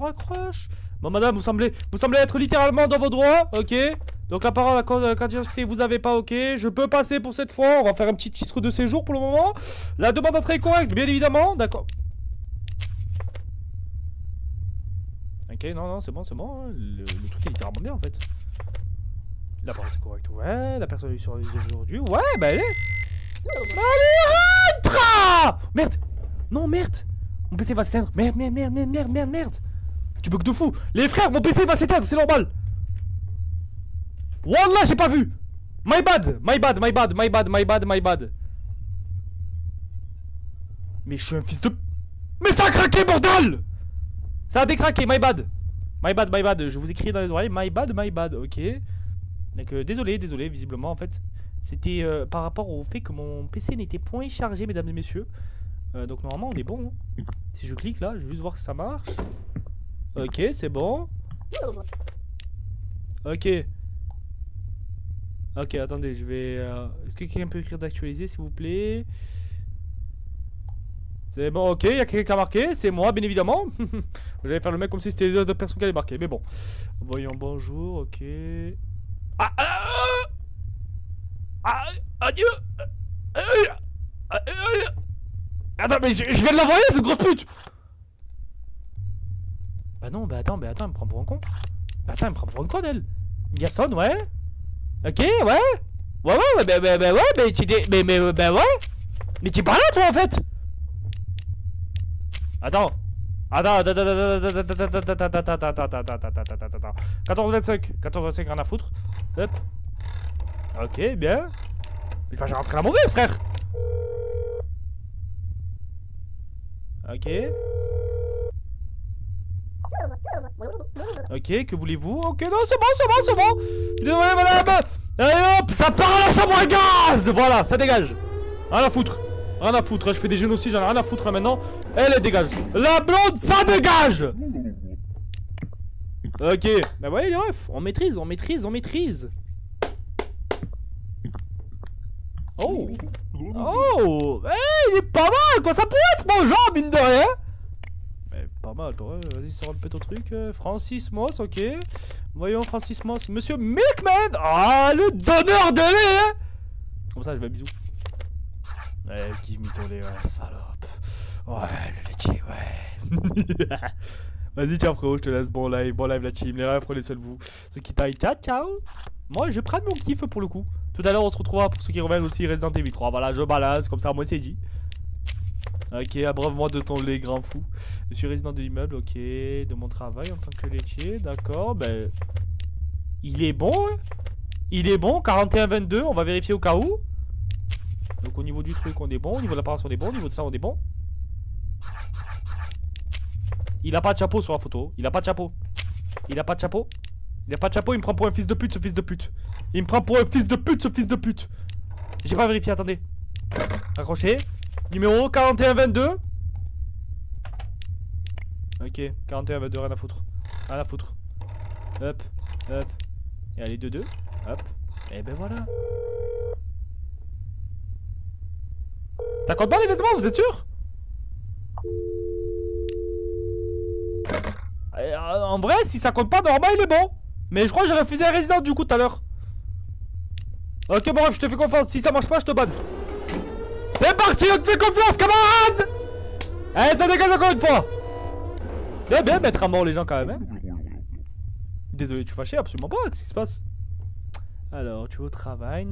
raccroche. Bon, madame, vous semblez être littéralement dans vos droits. Ok. Donc, la parole à carte d'identité, vous avez pas. Ok. Je peux passer pour cette fois. On va faire un petit titre de séjour pour le moment. La demande d'entrée est correcte, bien évidemment. D'accord. Ok, non, c'est bon. Hein. Le truc est littéralement bien en fait. La parole c'est correct. Ouais, la personne est sur les aujourd'hui. Ouais, bah elle est. Allez, rentre! Merde! Non, merde! Mon PC va s'éteindre. Merde! Tu bugs de fou! Les frères, mon PC va s'éteindre, c'est normal! Wallah, j'ai pas vu! My bad! Mais je suis un fils de. Mais ça a craqué, bordel! Ça a décraqué, my bad! Je vous écris dans les oreilles, my bad, ok. Donc, désolé, visiblement, en fait. C'était par rapport au fait que mon PC n'était point chargé, mesdames et messieurs. Donc, normalement, on est bon. Hein. Si je clique là, je vais juste voir si ça marche. Ok, c'est bon. Ok, attendez, je vais... Est-ce que quelqu'un peut écrire d'actualiser, s'il vous plaît? C'est bon, ok, il y a quelqu'un qui a marqué, c'est moi, bien évidemment. J'allais faire le mec comme si c'était les autres personnes qui allaient marquer, mais bon. Voyons, bonjour, ok. Adieu. Attends, mais je viens de l'envoyer, cette grosse pute. Bah non, attends, elle me prend pour un con. Elle me prend pour un con, elle. Gaston, ouais. Ok, ouais. Ouais, mais tu dis... Mais ouais. Mais tu es pas là, toi, en fait. Attends. 14,25, rien à foutre. Hop. Ok, bien. Mais j'ai rentré la mauvaise, frère. Ok. Ok, que voulez-vous? Ok, non, c'est bon. Désolé, madame. Allez hop, ça part à la chambre à gaz. Voilà, ça dégage. Rien à foutre, je fais des génocides, j'en ai rien à foutre là maintenant. Elle dégage. La blonde, ça dégage. Ok, bah voyez les refs, on maîtrise. Oh, il est pas mal quoi, ça pourrait être mon genre mine de rien. Mais pas mal, toi, vas-y, sors un peu ton truc. Francis Moss, ok. Voyons Francis Moss, monsieur Milkman. Ah, le donneur de lait, hein. Comme ça, je vais un bisou. Ouais, give me ton lait, ouais, salope. Ouais, le laitier, ouais. Vas-y, tiens, frérot, je te laisse. Bon live la team. Les rêves, prenez soin de vous. Ceux qui taillent, ciao. Moi, je prends mon kiff pour le coup. Tout à l'heure, on se retrouvera pour ceux qui reviennent aussi Resident Evil 3. Voilà, je balance, comme ça, moi, c'est dit. Ok, abreuve-moi de ton lait, grand fou. Je suis résident de l'immeuble, ok. De mon travail en tant que laitier, d'accord. Ben. Il est bon, hein. 41-22, on va vérifier au cas où. Donc, au niveau du truc, on est bon. Au niveau de l'apparence, on est bon. Au niveau de ça, on est bon. Il a pas de chapeau sur la photo. Il a pas de chapeau. Il a pas de chapeau. Il a pas de chapeau, il me prend pour un fils de pute, ce fils de pute. Il me prend pour un fils de pute, ce fils de pute. J'ai pas vérifié, attendez. Accroché. Numéro 4122. Ok, 4122, rien à foutre. Rien à foutre. Hop, hop. Et allez, 2-2. Hop. Et ben voilà. Ça compte pas les vêtements, vous êtes sûr? En vrai, si ça compte pas, normal, il est bon. Mais je crois que j'ai refusé la résidence du coup tout à l'heure. Ok, bon, bref, je te fais confiance. Si ça marche pas, je te banne. C'est parti, on te fait confiance, camarade. Allez, ça dégage encore une fois. Bien, bien mettre à mort les gens quand même, hein. Désolé, tu es fâché? Absolument pas, qu'est-ce qui se passe? Alors, tu es au travail,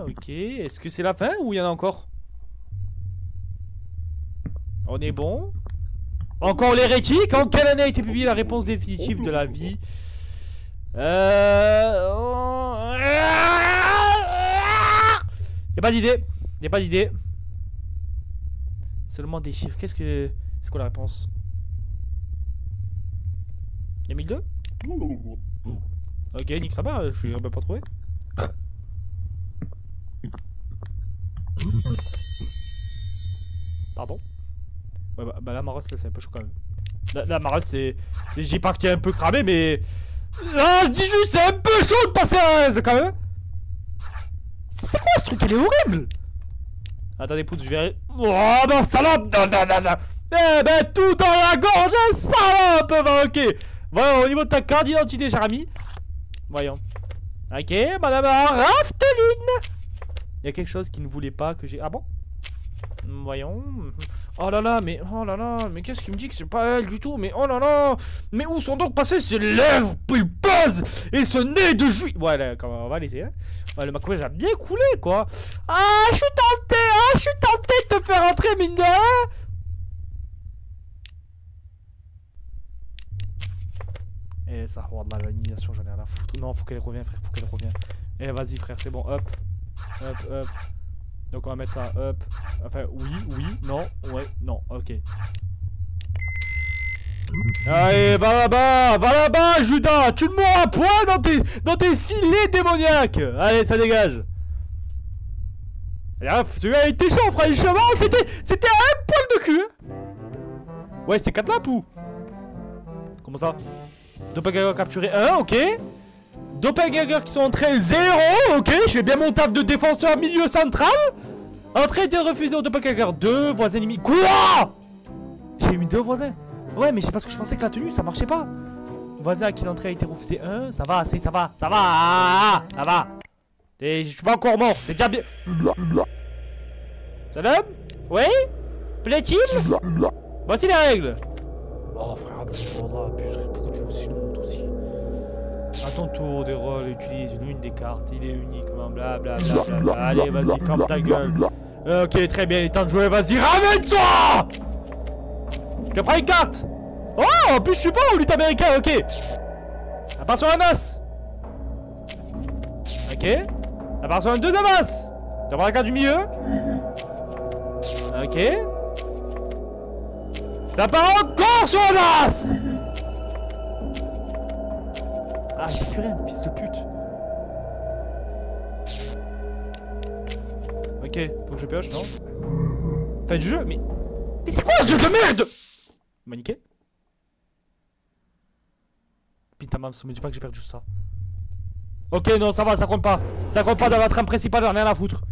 ok. Est-ce que c'est la fin ou il y en a encore? On est bon. Encore l'hérétique. En quelle année a été publiée la réponse définitive de la vie? Y'a pas d'idée. Y'a pas d'idée. Seulement des chiffres. Qu'est-ce que... C'est quoi la réponse? 2002? Ok, nique ça va, je suis pas trouvé. Pardon? Ouais, bah la Maros là c'est un peu chaud quand même. La Maros c'est... Je dis pas que tu es un peu cramé mais... Là je dis juste c'est un peu chaud de passer à l'aise quand même. C'est quoi ce truc? Elle est horrible. Attendez pouce, je vais... Oh non salope. Non. Eh ben tout dans la gorge, salope. Ok. Voyons au niveau de ta carte d'identité cher ami. Voyons. Ok, madame Rafteline. Il y a quelque chose qui ne voulait pas que j'ai... Ah bon? Voyons. Oh là là, mais qu'est-ce qui me dit que c'est pas elle du tout? Mais oh là là. Mais où sont donc passées ces lèvres pulpeuses et ce nez de juif? Ouais, là, on va laisser, hein. Ouais, le maquillage a bien coulé, quoi. Ah, je suis tenté de te faire entrer, mine de rien. Et ça, oh, de l'animation, j'en ai rien à foutre. Non, faut qu'elle revienne, frère, faut qu'elle revienne. Eh, vas-y, frère, c'est bon, hop. Hop, hop. Donc on va mettre ça, hop. Enfin, oui, non, ouais, non, ok. Allez, va là-bas, Judas. Tu ne mourras point dans tes filets démoniaques. Allez, ça dégage. Allez, celui-là il était chaud, on fera les chemins. C'était un poil de cul, hein. Ouais, c'est 4 lampes ou? Comment ça? Doppelganger capturé 1, ok. Doppelganger qui sont entrés 0, ok. Je fais bien mon taf de défenseur milieu central. Entrée était refusée au Doppelganger 2, voisin ennemi. Quoi? J'ai eu 2 voisins. Ouais, mais c'est parce que je pensais que la tenue ça marchait pas. Voisin à qui l'entrée a été refusée 1, ça va, ça va. Et je suis pas encore mort, c'est déjà bien. Salam? Oui? Plaît-il? Voici les règles. Oh frère, pourquoi tu veux aussi honte aussi? À ton tour des rôles, utilise l'une des cartes, il est uniquement blablabla. Allez, vas-y, ferme ta gueule. Ok, très bien, il est temps de jouer, vas-y, ramène-toi! Je prends une carte! Oh, en plus je suis fort au lutte américain, ok! Ça part sur la masse! Ok. Ça part sur un 2 de masse! Tu prends la carte du milieu? Ok. Ça part encore sur la masse! Ah, j'ai plus rien, fils de pute. Ok, faut que je pioche, non? Fin du jeu, mais c'est quoi ce jeu de merde? M'a niqué? Putain, maman, me dis pas que j'ai perdu ça. Ok, non, ça va, ça compte pas. Ça compte pas dans la trame principale, j'en ai rien à foutre.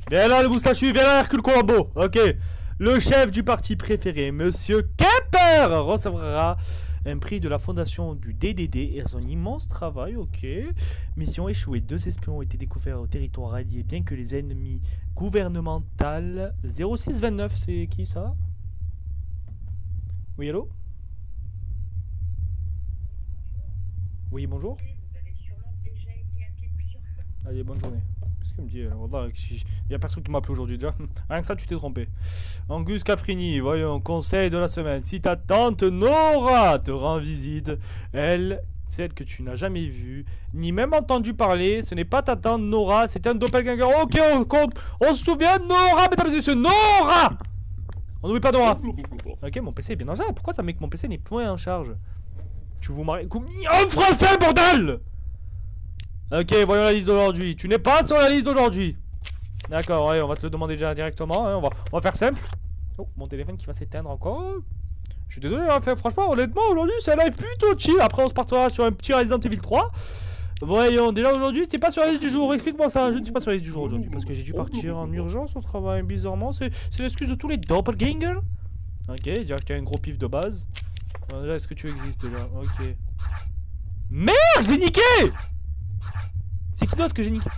Viens là, le moustachu, viens là, Hercule Colombo. Ok. Le chef du parti préféré, Monsieur Kemper, recevra un prix de la fondation du DDD et son immense travail, ok. Mission échouée, 2 espions ont été découverts au territoire allié, bien que les ennemis gouvernementaux... 0629, c'est qui ça? Oui, allô? Oui, bonjour. Allez, bonne journée. Qu'est-ce qu'il me dit? Il y a personne qui m'a appelé aujourd'hui déjà. Rien que ça, tu t'es trompé. Angus Caprini, voyons, conseil de la semaine. Si ta tante Nora te rend visite, elle, celle que tu n'as jamais vue, ni même entendu parler, ce n'est pas ta tante Nora, c'est un doppelganger. Ok, on se souvient, Nora, mesdames et messieurs, Nora! On n'oublie pas de moi. Ok, mon PC est bien en charge. Pourquoi ça met que mon PC n'est point en charge? Tu vous marrer comme en français, bordel! Ok, voyons la liste d'aujourd'hui. Tu n'es pas sur la liste d'aujourd'hui. D'accord, ouais, on va te le demander déjà directement. Hein. On va faire simple. Oh, mon téléphone qui va s'éteindre encore. Je suis désolé, hein, franchement, honnêtement, aujourd'hui, c'est un live plutôt chill. Après, on se partira sur un petit Resident Evil 3. Voyons, déjà aujourd'hui, t'es pas sur la liste du jour. Explique-moi ça. Je ne suis pas sur la liste du jour aujourd'hui parce que j'ai dû partir en urgence au travail. Bizarrement, c'est l'excuse de tous les doppelgangers. Ok, déjà que tu as un gros pif de base. Bon, déjà, est-ce que tu existes déjà? Ok. Merde, je l'ai niqué! C'est qui d'autre que j'ai niqué?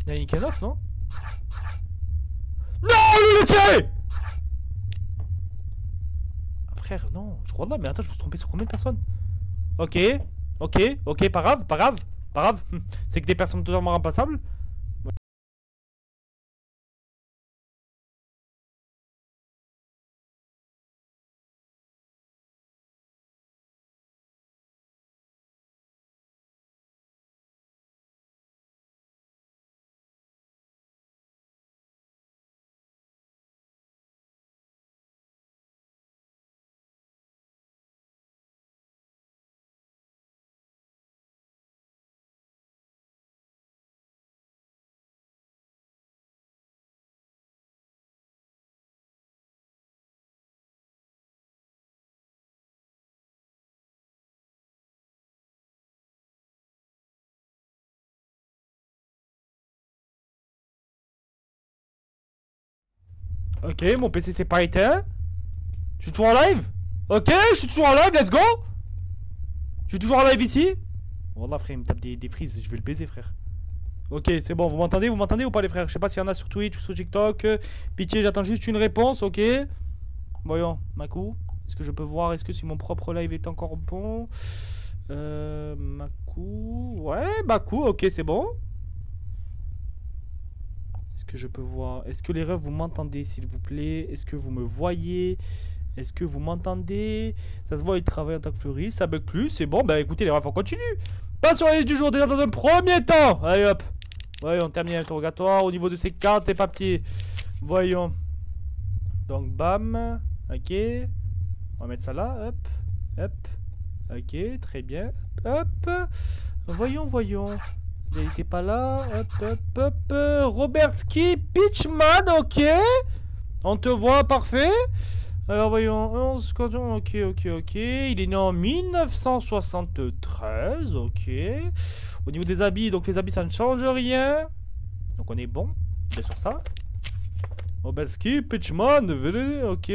Il y a niqué un autre, non? Non, le laitier! Ah, frère, non, je crois là, mais attends, je me suis trompé sur combien de personnes? Ok, ok, pas grave. C'est que des personnes totalement remplaçables. Ok, mon PC s'est pas éteint. Je suis toujours en live. Ok, je suis toujours en live, let's go. Je suis toujours en live ici. Wallah frère, il me tape des frises, je vais le baiser frère. Ok, c'est bon, vous m'entendez ou pas les frères? Je sais pas s'il y en a sur Twitch ou sur TikTok. Pitié, j'attends juste une réponse, ok. Voyons, Makou, est-ce que je peux voir, est-ce que si mon propre live est encore bon? Makou, ouais, Makou, ok, c'est bon. Est-ce que je peux voir? Est-ce que les refs vous m'entendez s'il vous plaît? Est-ce que vous me voyez? Est-ce que vous m'entendez? Ça se voit, il travaille en tant que fleuriste, ça bug plus, c'est bon, bah écoutez les refs, on continue. Pas sur la liste du jour, déjà dans un premier temps. Allez hop. Voyons, on termine l'interrogatoire au niveau de ces cartes et papiers. Voyons. Donc bam. Ok. On va mettre ça là, hop. Ok, très bien. Hop. Voyons. Il n'était pas là. Hop. Robertski, Pitchman, ok. On te voit, parfait. Alors voyons, 11, ok. Il est né en 1973, ok. Au niveau des habits, donc les habits ça ne change rien. Donc on est bon, bien sur ça. Robertski, Pitchman, ok.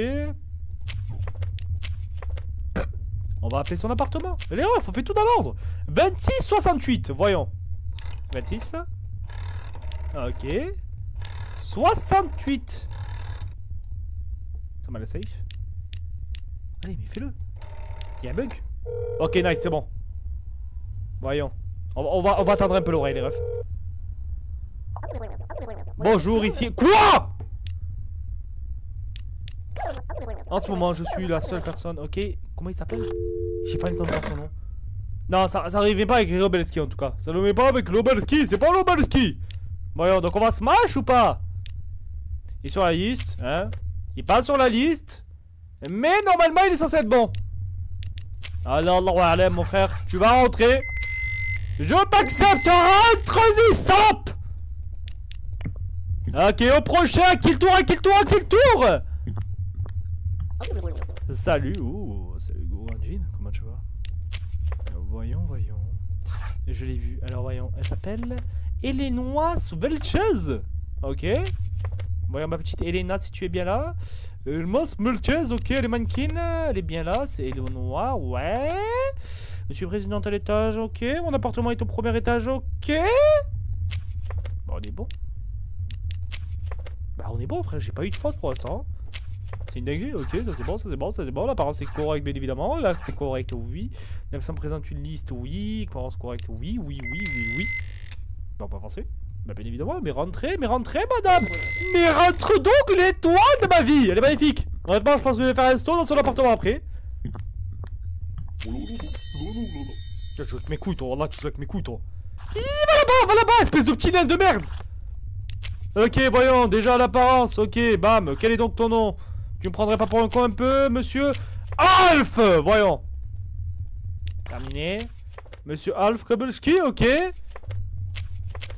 On va appeler son appartement. Les refs, on fait tout dans l'ordre. 2668, voyons. 26. Ok. 68. Ça m'a la safe. Allez, mais fais-le. Il y a un bug. Ok, nice, c'est bon. Voyons. On va attendre un peu l'oreille, les refs. Bonjour, ici. Quoi? En ce moment, je suis la seule personne. Ok, comment il s'appelle? J'ai pas entendu son nom. Non, ça n'arrivait pas avec Lobelski en tout cas. Ça ne met pas avec Lobelski, c'est pas Lobelski. Voyons, donc on va smash ou pas? Il est sur la liste, hein? Il passe sur la liste. Mais normalement, il est censé être bon. Alors, mon frère, tu vas rentrer. Je t'accepte, rentre-y, salope. Ok, au prochain, kill tour. Salut, salut Gourandine, comment tu vas? Voyons. Je l'ai vu, alors voyons, elle s'appelle Elena Svelchez. Ok. Voyons ma petite Elena si tu es bien là. Elmos Mulchez, ok, elle est mannequin, elle est bien là, c'est Eleonora, ouais. Je suis présidente à l'étage, ok. Mon appartement est au premier étage, ok. Bon, on est bon. Bah on est bon frère, j'ai pas eu de faute pour l'instant. C'est une dinguerie, ok, ça c'est bon. L'apparence c'est correct bien évidemment, là c'est correct, oui. La personne présente une liste, oui. Apparence correcte, oui. Bon, on va avancer. Bah bien évidemment, mais rentrez madame. Mais rentre donc l'étoile de ma vie. Elle est magnifique. Honnêtement, je pense que je vais faire un stone dans son appartement après. Tu joues avec mes couilles toi, là tu joues avec mes couilles toi. Va là-bas, espèce de petit nain de merde. Ok, voyons, déjà l'apparence. Ok, bam, quel est donc ton nom? Tu me prendrais pas pour un con un peu, monsieur Alf? Voyons. Terminé. Monsieur Alf Kabelski, ok.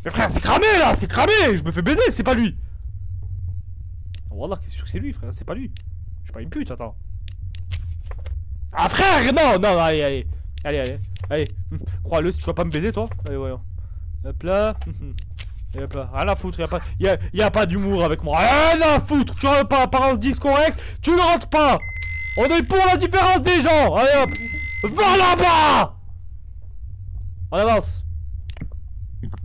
Mais frère, c'est cramé là, c'est cramé. Je me fais baiser, c'est pas lui. Wallah, c'est sûr que c'est lui, frère, c'est pas lui. Je suis pas une pute, attends. Ah frère, non, non, allez, allez. Allez, allez, allez. Crois-le, si tu vas pas me baiser, toi. Allez, voyons. Hop là. Et hop là. Rien à foutre, y a pas d'humour avec moi. Rien à foutre. Tu rentres pas apparence dite correcte, tu ne rentres pas. On est pour la différence des gens. Allez hop. Va là-bas. On avance.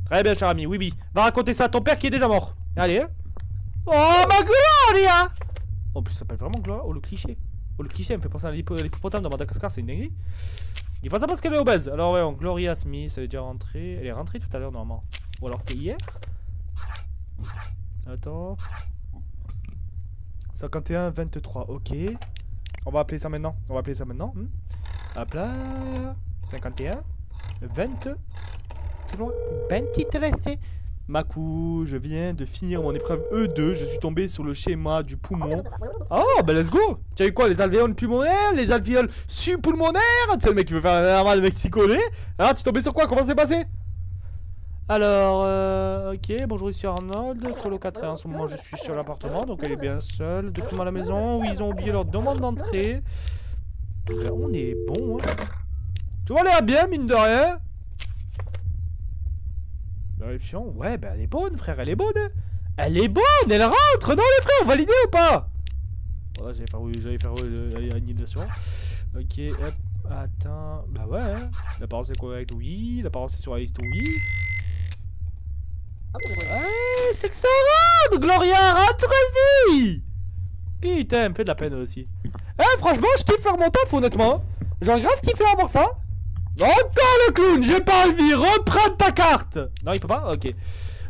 Très bien, cher ami, oui, oui. Va raconter ça à ton père qui est déjà mort. Allez, hein. Oh, ma Gloria. En plus, ça s'appelle vraiment Gloria. Oh, le cliché. Oh, le cliché, elle me fait penser à l'hippopotame dans Madagascar, c'est une dinguerie. Dis pas ça parce qu'elle est obèse. Alors, ouais, Gloria Smith, elle est déjà rentrée. Elle est rentrée tout à l'heure, normalement. Ou alors c'était hier. Attends. 51, 23, ok. On va appeler ça maintenant. On va appeler ça maintenant. Hop là. 51, 20. Tout loin. 23. Makou, je viens de finir mon épreuve E2. Je suis tombé sur le schéma du poumon. Oh, bah let's go. Tu as eu quoi? Les alvéoles pulmonaires? Les alvéoles subpulmonaires? Tu sais, le mec qui veut faire un normal, le mec psycholé. Alors, tu es tombé sur quoi? Comment c'est passé? Alors, ok, bonjour, ici Arnold, colocataire. En ce moment, je suis sur l'appartement, donc elle est bien seule. Document à la maison où ils ont oublié leur demande d'entrée. Ben, on est bon, hein. Tu vois, elle est bien, mine de rien. Vérifions. Ouais, ben elle est bonne, frère, elle est bonne. Hein. Elle est bonne, elle rentre. Non, les frères, validé ou pas? Voilà, j'allais faire l'animation. Ok, hop, attends. Bah ouais, hein. L'apparence est correcte, oui. L'apparence est sur la liste, oui. Ouais, c'est que ça rentre, Gloria, rentre-y. Putain, elle me fait de la peine aussi. Eh, franchement, je kiffe faire mon taf, honnêtement. Genre, grave kiffé avoir ça. Encore le clown, j'ai pas envie, reprends ta carte. Non, il peut pas? Ok.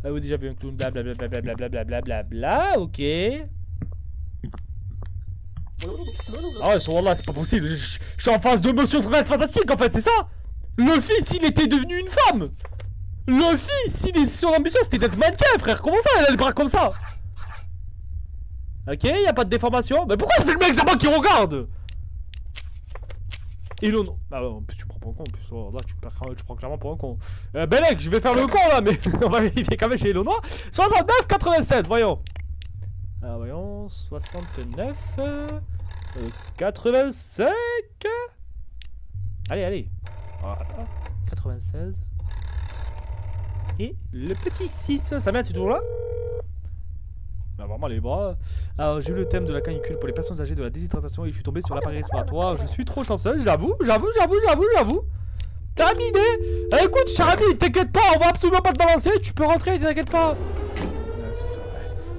Vous déjà vu un clown, blablabla, ok. Ah, là, c'est pas possible. Je suis en face de Monsieur Fred Fantastique, en fait, c'est ça. Le fils, il était devenu une femme. Le fils, son ambition, c'était d'être mannequin, frère. Comment ça, elle a les bras comme ça? Ok, y a pas de déformation. Mais pourquoi je fais le mec là-bas qui regarde? Et non, bah ouais, en plus tu me prends pour un con, en plus oh, là tu prends clairement pour un con. Belek, je vais faire le con là, mais on va vérifier quand même chez Elonois. 69, 96, voyons. Alors voyons, 69, 85. Allez, allez. Voilà, 96. Et le petit 6, sa mère est toujours là? Bah vraiment les bras. Alors j'ai eu le thème de la canicule pour les personnes âgées de la déshydratation et je suis tombé sur l'appareil respiratoire. Je suis trop chanceuse, j'avoue. Terminé. Écoute, cher ami, t'inquiète pas, on va absolument pas te balancer. Tu peux rentrer, t'inquiète pas. C'est ça, ouais.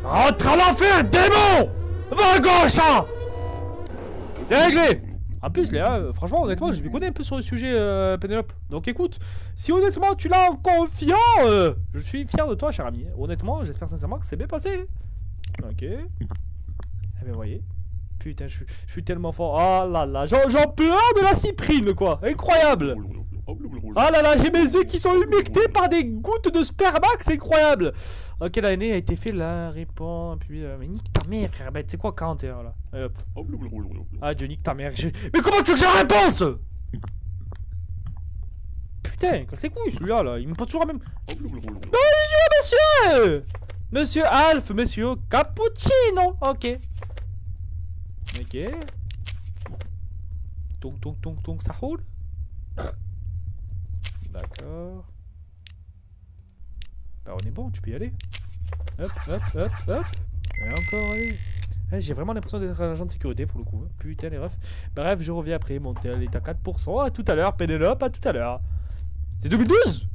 Rentre à l'enfer, démon. Va à gauche, hein. C'est réglé. En plus, Léa, franchement, honnêtement, je m'y connais un peu sur le sujet, Pénélope. Donc écoute, si honnêtement tu l'as en confiant, je suis fier de toi, cher ami. Honnêtement, j'espère sincèrement que c'est bien passé. Ok. Eh ben voyez. Putain, je suis tellement fort. Oh là là, j'en pleure de la cyprine, quoi. Incroyable. Ah là là, j'ai mes yeux qui sont humectés par des gouttes de spermax, c'est incroyable. Ok, l'année a été fait, la réponse. Puis, mais nique ta mère, frère. Ben, tu sais quoi, 41 là. Allez, hop. Ah, Dieu, nique ta mère. Mais comment tu veux que j'ai la réponse? Putain, casse les couilles, celui-là, là. Il me pose toujours la même. Bonjour, monsieur. Monsieur Alf, monsieur Cappuccino. Ok. Ok. Tonk, ça roule. D'accord. Bah on est bon, tu peux y aller. Hop. Et encore, allez. Eh, j'ai vraiment l'impression d'être un agent de sécurité pour le coup. Putain les refs. Bref, je reviens après, monter à l'état 4%. À tout à l'heure, Pénélope, à tout à l'heure. C'est 2012.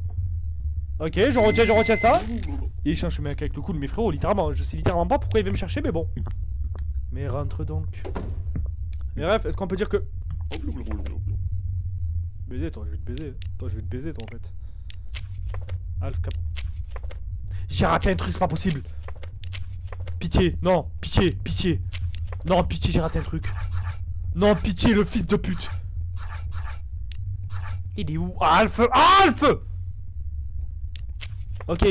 Ok, je retiens ça. Il change chemin avec le coup de mes frérots, littéralement. Je sais littéralement pas pourquoi il veut me chercher, mais bon. Mais rentre donc. Mais bref, est-ce qu'on peut dire que... Baiser, toi, je vais te baiser. Toi, je vais te baiser, toi, en fait. Alf Cap... J'ai raté un truc, c'est pas possible. Pitié, non, pitié. Non, pitié, j'ai raté un truc. Non, pitié, le fils de pute. Il est où? Alf! Ok.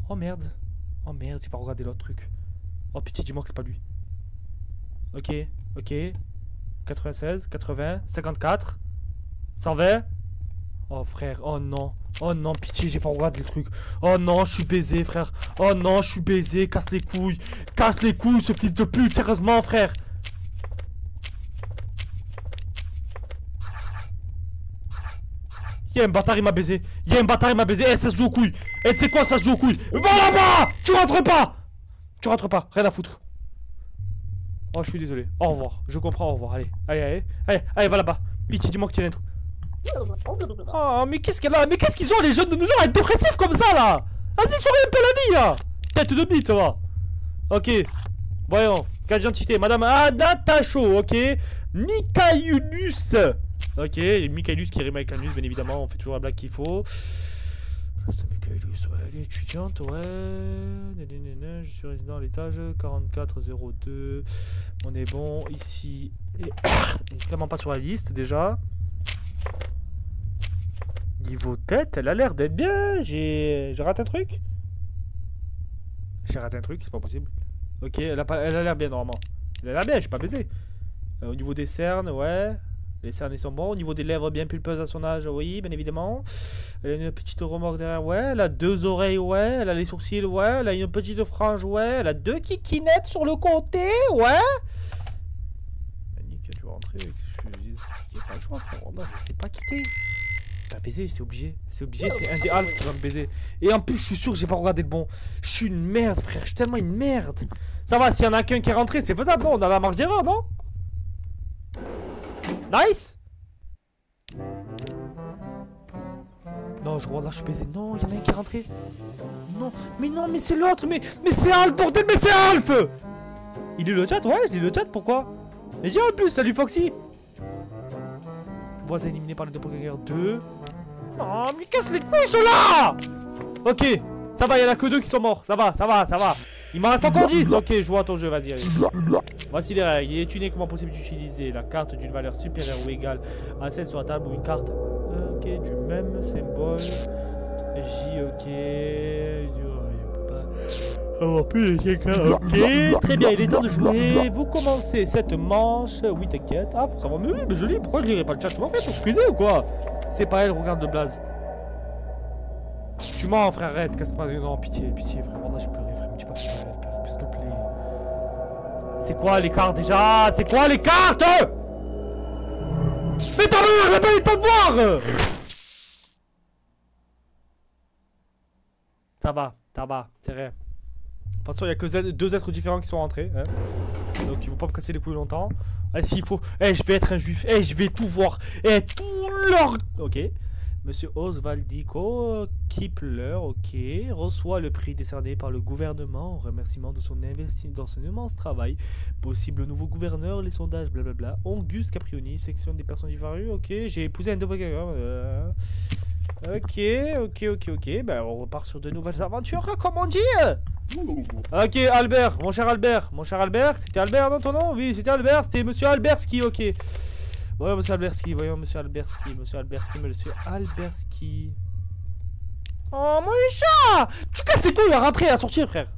Oh merde. Oh merde, j'ai pas regardé l'autre truc. Oh pitié, dis-moi que c'est pas lui. Ok, ok. 96, 80, 54, 120. Oh frère, oh non, pitié, j'ai pas regardé le truc. Oh non, je suis baisé, frère. Oh non, je suis baisé, casse les couilles, ce fils de pute, sérieusement, frère. Y'a un bâtard, il m'a baisé. Eh, ça se joue aux couilles. Eh, tu sais quoi, ça se joue aux couilles. Va là-bas. Tu rentres pas, rien à foutre. Oh, je suis désolé. Au revoir. Je comprends, au revoir. Allez, va là-bas. Pitié, dis-moi que tu as l'intro. Oh, mais qu'est-ce qu'elle a? Mais qu'est-ce qu'ils ont, les jeunes de nos jours, à être dépressifs comme ça, là? Vas-y, souris un peu la vie, là. Tête de bite, va. Ok. Voyons. Carte d'identité. Madame Anatacho, ok. Michaelus. Ok, Michaelus qui rime avec Anus, bien évidemment. On fait toujours la blague qu'il faut. C'est Michaelus, ouais, elle est étudiante, ouais. Je suis résident à l'étage 4402. On est bon ici. Et clairement pas sur la liste déjà. Niveau tête, elle a l'air d'être bien. J'ai raté un truc. C'est pas possible. Ok, elle a l'air bien normalement. Elle a l'air bien, je suis pas baisé. Au niveau des cernes, ouais. Les cernes ils sont bons. Au niveau des lèvres bien pulpeuses à son âge, oui, bien évidemment. Elle a une petite remorque derrière, ouais. Elle a 2 oreilles, ouais. Elle a les sourcils, ouais. Elle a une petite frange, ouais. Elle a 2 kikinettes sur le côté, ouais. Nickel, tu vas rentrer avec. Il n'y a pas le choix, frère. Non, je sais pas quitter. T'as baisé, c'est obligé. C'est un des halfs qui va me baiser. Et en plus, je suis sûr que j'ai pas regardé le bon. Je suis une merde, frère. Je suis tellement une merde. Ça va, s'il y en a qu'un qui est rentré, c'est faisable. Bon, on a la marge d'erreur, non? Nice. Non, je regarde là, je suis baisé. Non, il y en a un qui est rentré. Non, mais c'est l'autre. Mais c'est Alf, bordel, mais c'est Alf. Il est le chat, ouais, je dis le chat, pourquoi? Et dis en plus, salut Foxy. Voisin éliminé par le doppelganger 2. Oh, mais casse les couilles, ils sont là. Ok, ça va, il y en a que 2 qui sont morts. Ça va. Il m'en reste encore 10. Ok, je vois ton jeu, vas-y, allez. Voici les règles. Il est uniquement possible d'utiliser la carte d'une valeur supérieure ou égale à celle sur la table ou une carte ok, du même symbole. J, ok. Oh, plus quelqu'un. Ok, très bien, il est temps de jouer. Vous commencez cette manche. Oui, t'inquiète. Ah, pour savoir. Mais oui, mais je lis. Pourquoi je lirai pas le chat? Tu m'en fais pour squeezer ou quoi? C'est pas elle, regarde le blaze. Tu mens, frère, arrête, casse pas. Non, pitié, frère. Oh, là, je pleurais, frère. Mais tu pas si je vais père, s'il te plaît. C'est quoi les cartes déjà? C'est quoi les cartes? Mais ta mère, elle a pas eu le temps de voir. Ça va, c'est vrai. De toute façon, il n'y a que 2 êtres différents qui sont rentrés. Hein. Donc, il ne faut pas me casser les couilles longtemps. Eh, s'il faut. Eh, je vais être un juif. Eh, je vais tout voir. Eh, tout leur. Ok. Monsieur Osvaldico Kipler, ok, reçoit le prix décerné par le gouvernement en remerciement de son investi dans son immense travail. Possible nouveau gouverneur, les sondages, blablabla. Ongus Caprioni, section des personnes disparues, ok. J'ai épousé un doppelganger. Ok. Ben, on repart sur de nouvelles aventures, comme on dit. Ok, Albert, mon cher Albert. C'était Albert, non, ton nom? Oui, c'était Albert, c'était Monsieur Alberski, ok. Voyons monsieur Alberski. Oh mon chat. Tu casses les couilles à rentrer et à sortir, frère.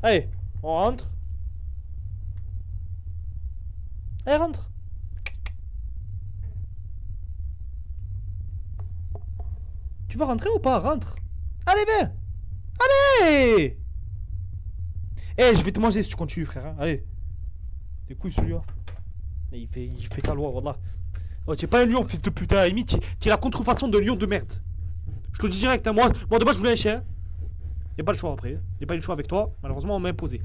Allez, on rentre. Allez, rentre. Tu vas rentrer ou pas? Rentre. Allez, viens. Allez. Eh, je vais te manger si tu continues, frère, hein. Allez. Des couilles celui-là. Il fait sa loi, voilà. Oh, tu es pas un lion, fils de putain. À la limite, tu es la contrefaçon de lion de merde. Je te le dis direct, hein. Moi de base, je voulais un chien. Y'a pas le choix après. Y'a pas eu le choix avec toi. Malheureusement, on m'a imposé.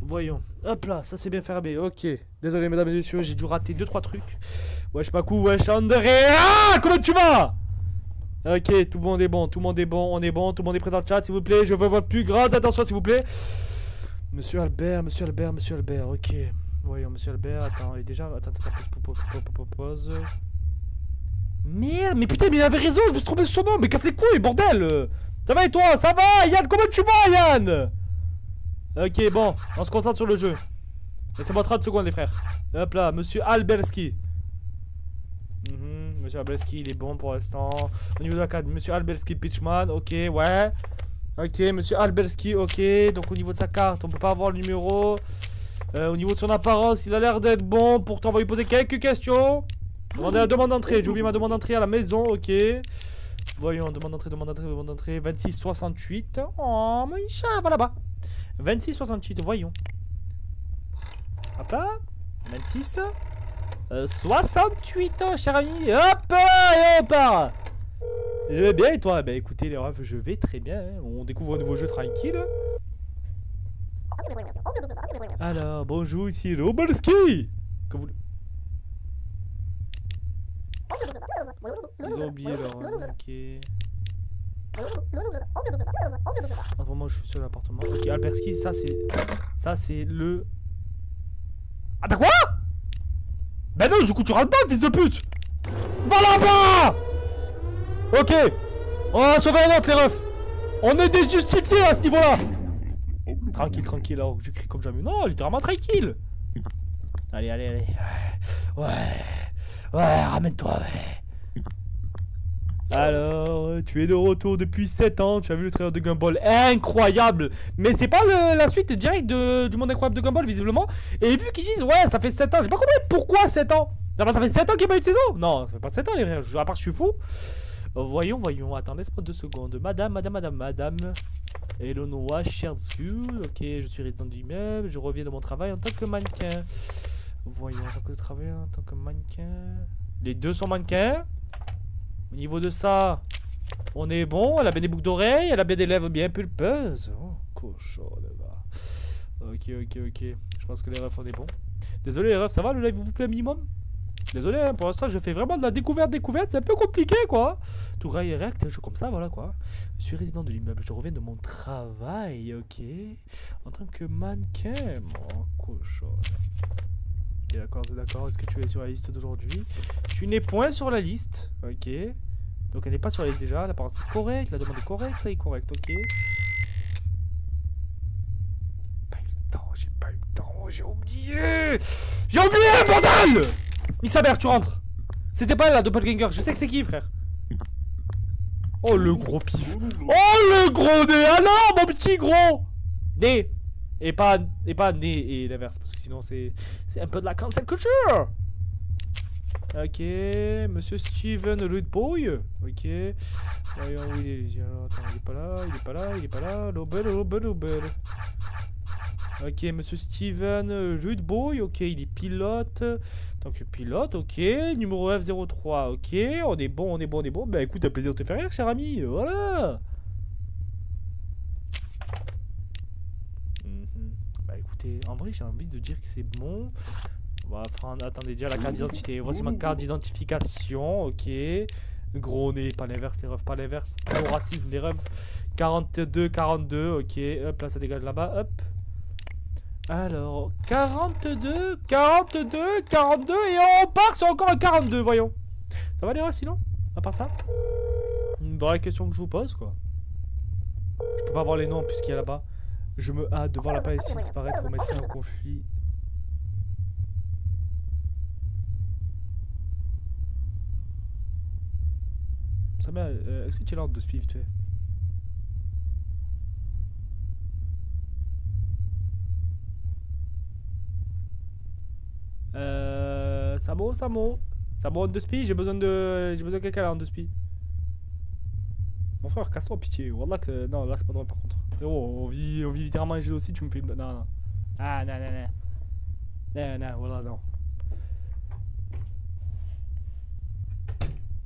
Voyons. Hop là, ça c'est bien fermé. Ok. Désolé, mesdames et messieurs, j'ai dû rater 2-3 trucs. Wesh, Pakou, wesh, André. Ah, comment tu vas? Ok, tout le monde est bon. On est bon. Tout le monde est prêt dans le chat, s'il vous plaît. Je veux votre plus grande attention, s'il vous plaît. Monsieur Albert. Ok. Voyons, monsieur Albert, attends, et déjà, attends, pause. Merde, mais putain, mais il avait raison, je me suis trompé sur son nom, mais casse les couilles, bordel. Ça va et toi? Ça va, Yann, comment tu vas, Yann? Ok, bon, on se concentre sur le jeu. Laissez-moi 30 secondes, les frères. Hop là, monsieur Alberski. Monsieur Alberski, il est bon pour l'instant. Au niveau de la carte, monsieur Alberski Pitchman, ok, ouais. Ok, monsieur Alberski, ok. Donc au niveau de sa carte, on peut pas avoir le numéro. Au niveau de son apparence, il a l'air d'être bon. Pourtant, on va lui poser quelques questions. Demandez la demande d'entrée. J'ai oublié ma demande d'entrée à la maison, ok. Voyons, demande d'entrée. 2668. Oh, mon chat, va là-bas. 2668, voyons. Hop là. 26. 68, cher ami. Hop, et on part. Je vais bien et toi? Bah écoutez les refs, je vais très bien. Hein. On découvre un nouveau jeu tranquille. Alors, bonjour, ici Robalski. Que vous... Ils ont oublié leur... Ok. En ce moment, je suis sur l'appartement. Ok, Alberski, ça c'est... Ça c'est le... Ah bah quoi? Bah non, du coup tu râles pas, fils de pute. Va là-bas. Ok. On va sauver un autre, les refs. On est des justifiés à ce niveau-là. Tranquille, tranquille, alors que je crie comme jamais. Non, littéralement tranquille. Allez, allez, allez. Ouais, ramène-toi, ouais. Alors, tu es de retour depuis 7 ans, tu as vu le trailer de Gumball, incroyable. Mais c'est pas la suite directe du monde incroyable de Gumball, visiblement. Et vu qu'ils disent, ouais, ça fait 7 ans, j'ai pas compris pourquoi 7 ans. D'abord, ça fait 7 ans qu'il n'y a pas eu de saison. Non, ça fait pas 7 ans, les frères, à part que je suis fou. Voyons, voyons, attends, laisse-moi 2 secondes. Madame. Eleonora Scherzgull, ok, je suis résident de l'immeuble, je reviens de mon travail en tant que mannequin. Voyons, en tant que travail, en tant que mannequin. Les deux sont mannequins. Au niveau de ça, on est bon. Elle a bien des boucles d'oreilles, elle a bien des lèvres bien pulpeuses. Oh, cochon, là-bas. Ok. Je pense que les refs, on est bon. Désolé, les refs, ça va le live vous plaît un minimum? Désolé, hein, pour l'instant, je fais vraiment de la découverte. C'est un peu compliqué, quoi. Tout rail erect, un jeu comme ça, voilà, quoi. Je suis résident de l'immeuble, je reviens de mon travail, ok. En tant que mannequin, mon cochon. Ok, d'accord, c'est d'accord. Est-ce que tu es sur la liste d'aujourd'hui? Tu n'es point sur la liste, ok. Donc elle n'est pas sur la liste déjà. L'apparence est correcte, la demande est correcte, ça est correct, ok. J'ai pas eu le temps, j'ai oublié. J'ai oublié, bordel! Nique sa mère, tu rentres. C'était pas la doppelganger, je sais que c'est qui, frère. Oh le gros pif. Oh le gros nez. Ah non, mon petit gros nez. Et pas nez et l'inverse, parce que sinon c'est un peu de la cancel culture. Ok, monsieur Steven Rudboy. Ok. Voyons où il est. Alors, attends, il est pas là. Lobel. Ok, monsieur Steven Rudboy. Ok, il est pilote. Donc pilote, ok. Numéro F03, ok. On est bon. Bah écoute, un plaisir de te faire rire, cher ami. Voilà. Bah écoutez, en vrai, j'ai envie de dire que c'est bon. On va prendre, attendez, déjà la carte d'identité. Voici ma carte d'identification, ok. Gros nez, pas l'inverse, les refs, pas l'inverse. Gros racisme, les refs. 42, ok. Hop, là, ça dégage là-bas, hop. Alors, 42, et on part sur encore un 42, voyons. Ça va les refs sinon? À part ça? Une vraie question que je vous pose, quoi. Je peux pas voir les noms puisqu'il y a là-bas. Je me hâte de voir la Palestine disparaître ou mettre fin au conflit. Samuel, est-ce que tu es là en 2 spi vite fait? Samo en 2 spi, j'ai besoin de quelqu'un là en 2 spi. Mon frère, casse-toi, pitié. Wallah que... Non, là c'est pas drôle par contre. Frérot, on vit littéralement un génocide, tu me fais... Non. Ah, non. Non, voilà, non.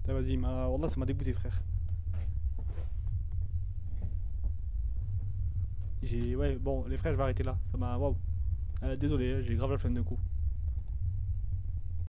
Vas-y, Wallah, ça m'a dégoûté, frère. Ouais, bon, les frères, je vais arrêter là. Ça m'a... Waouh. Désolé, j'ai grave la flemme de coup.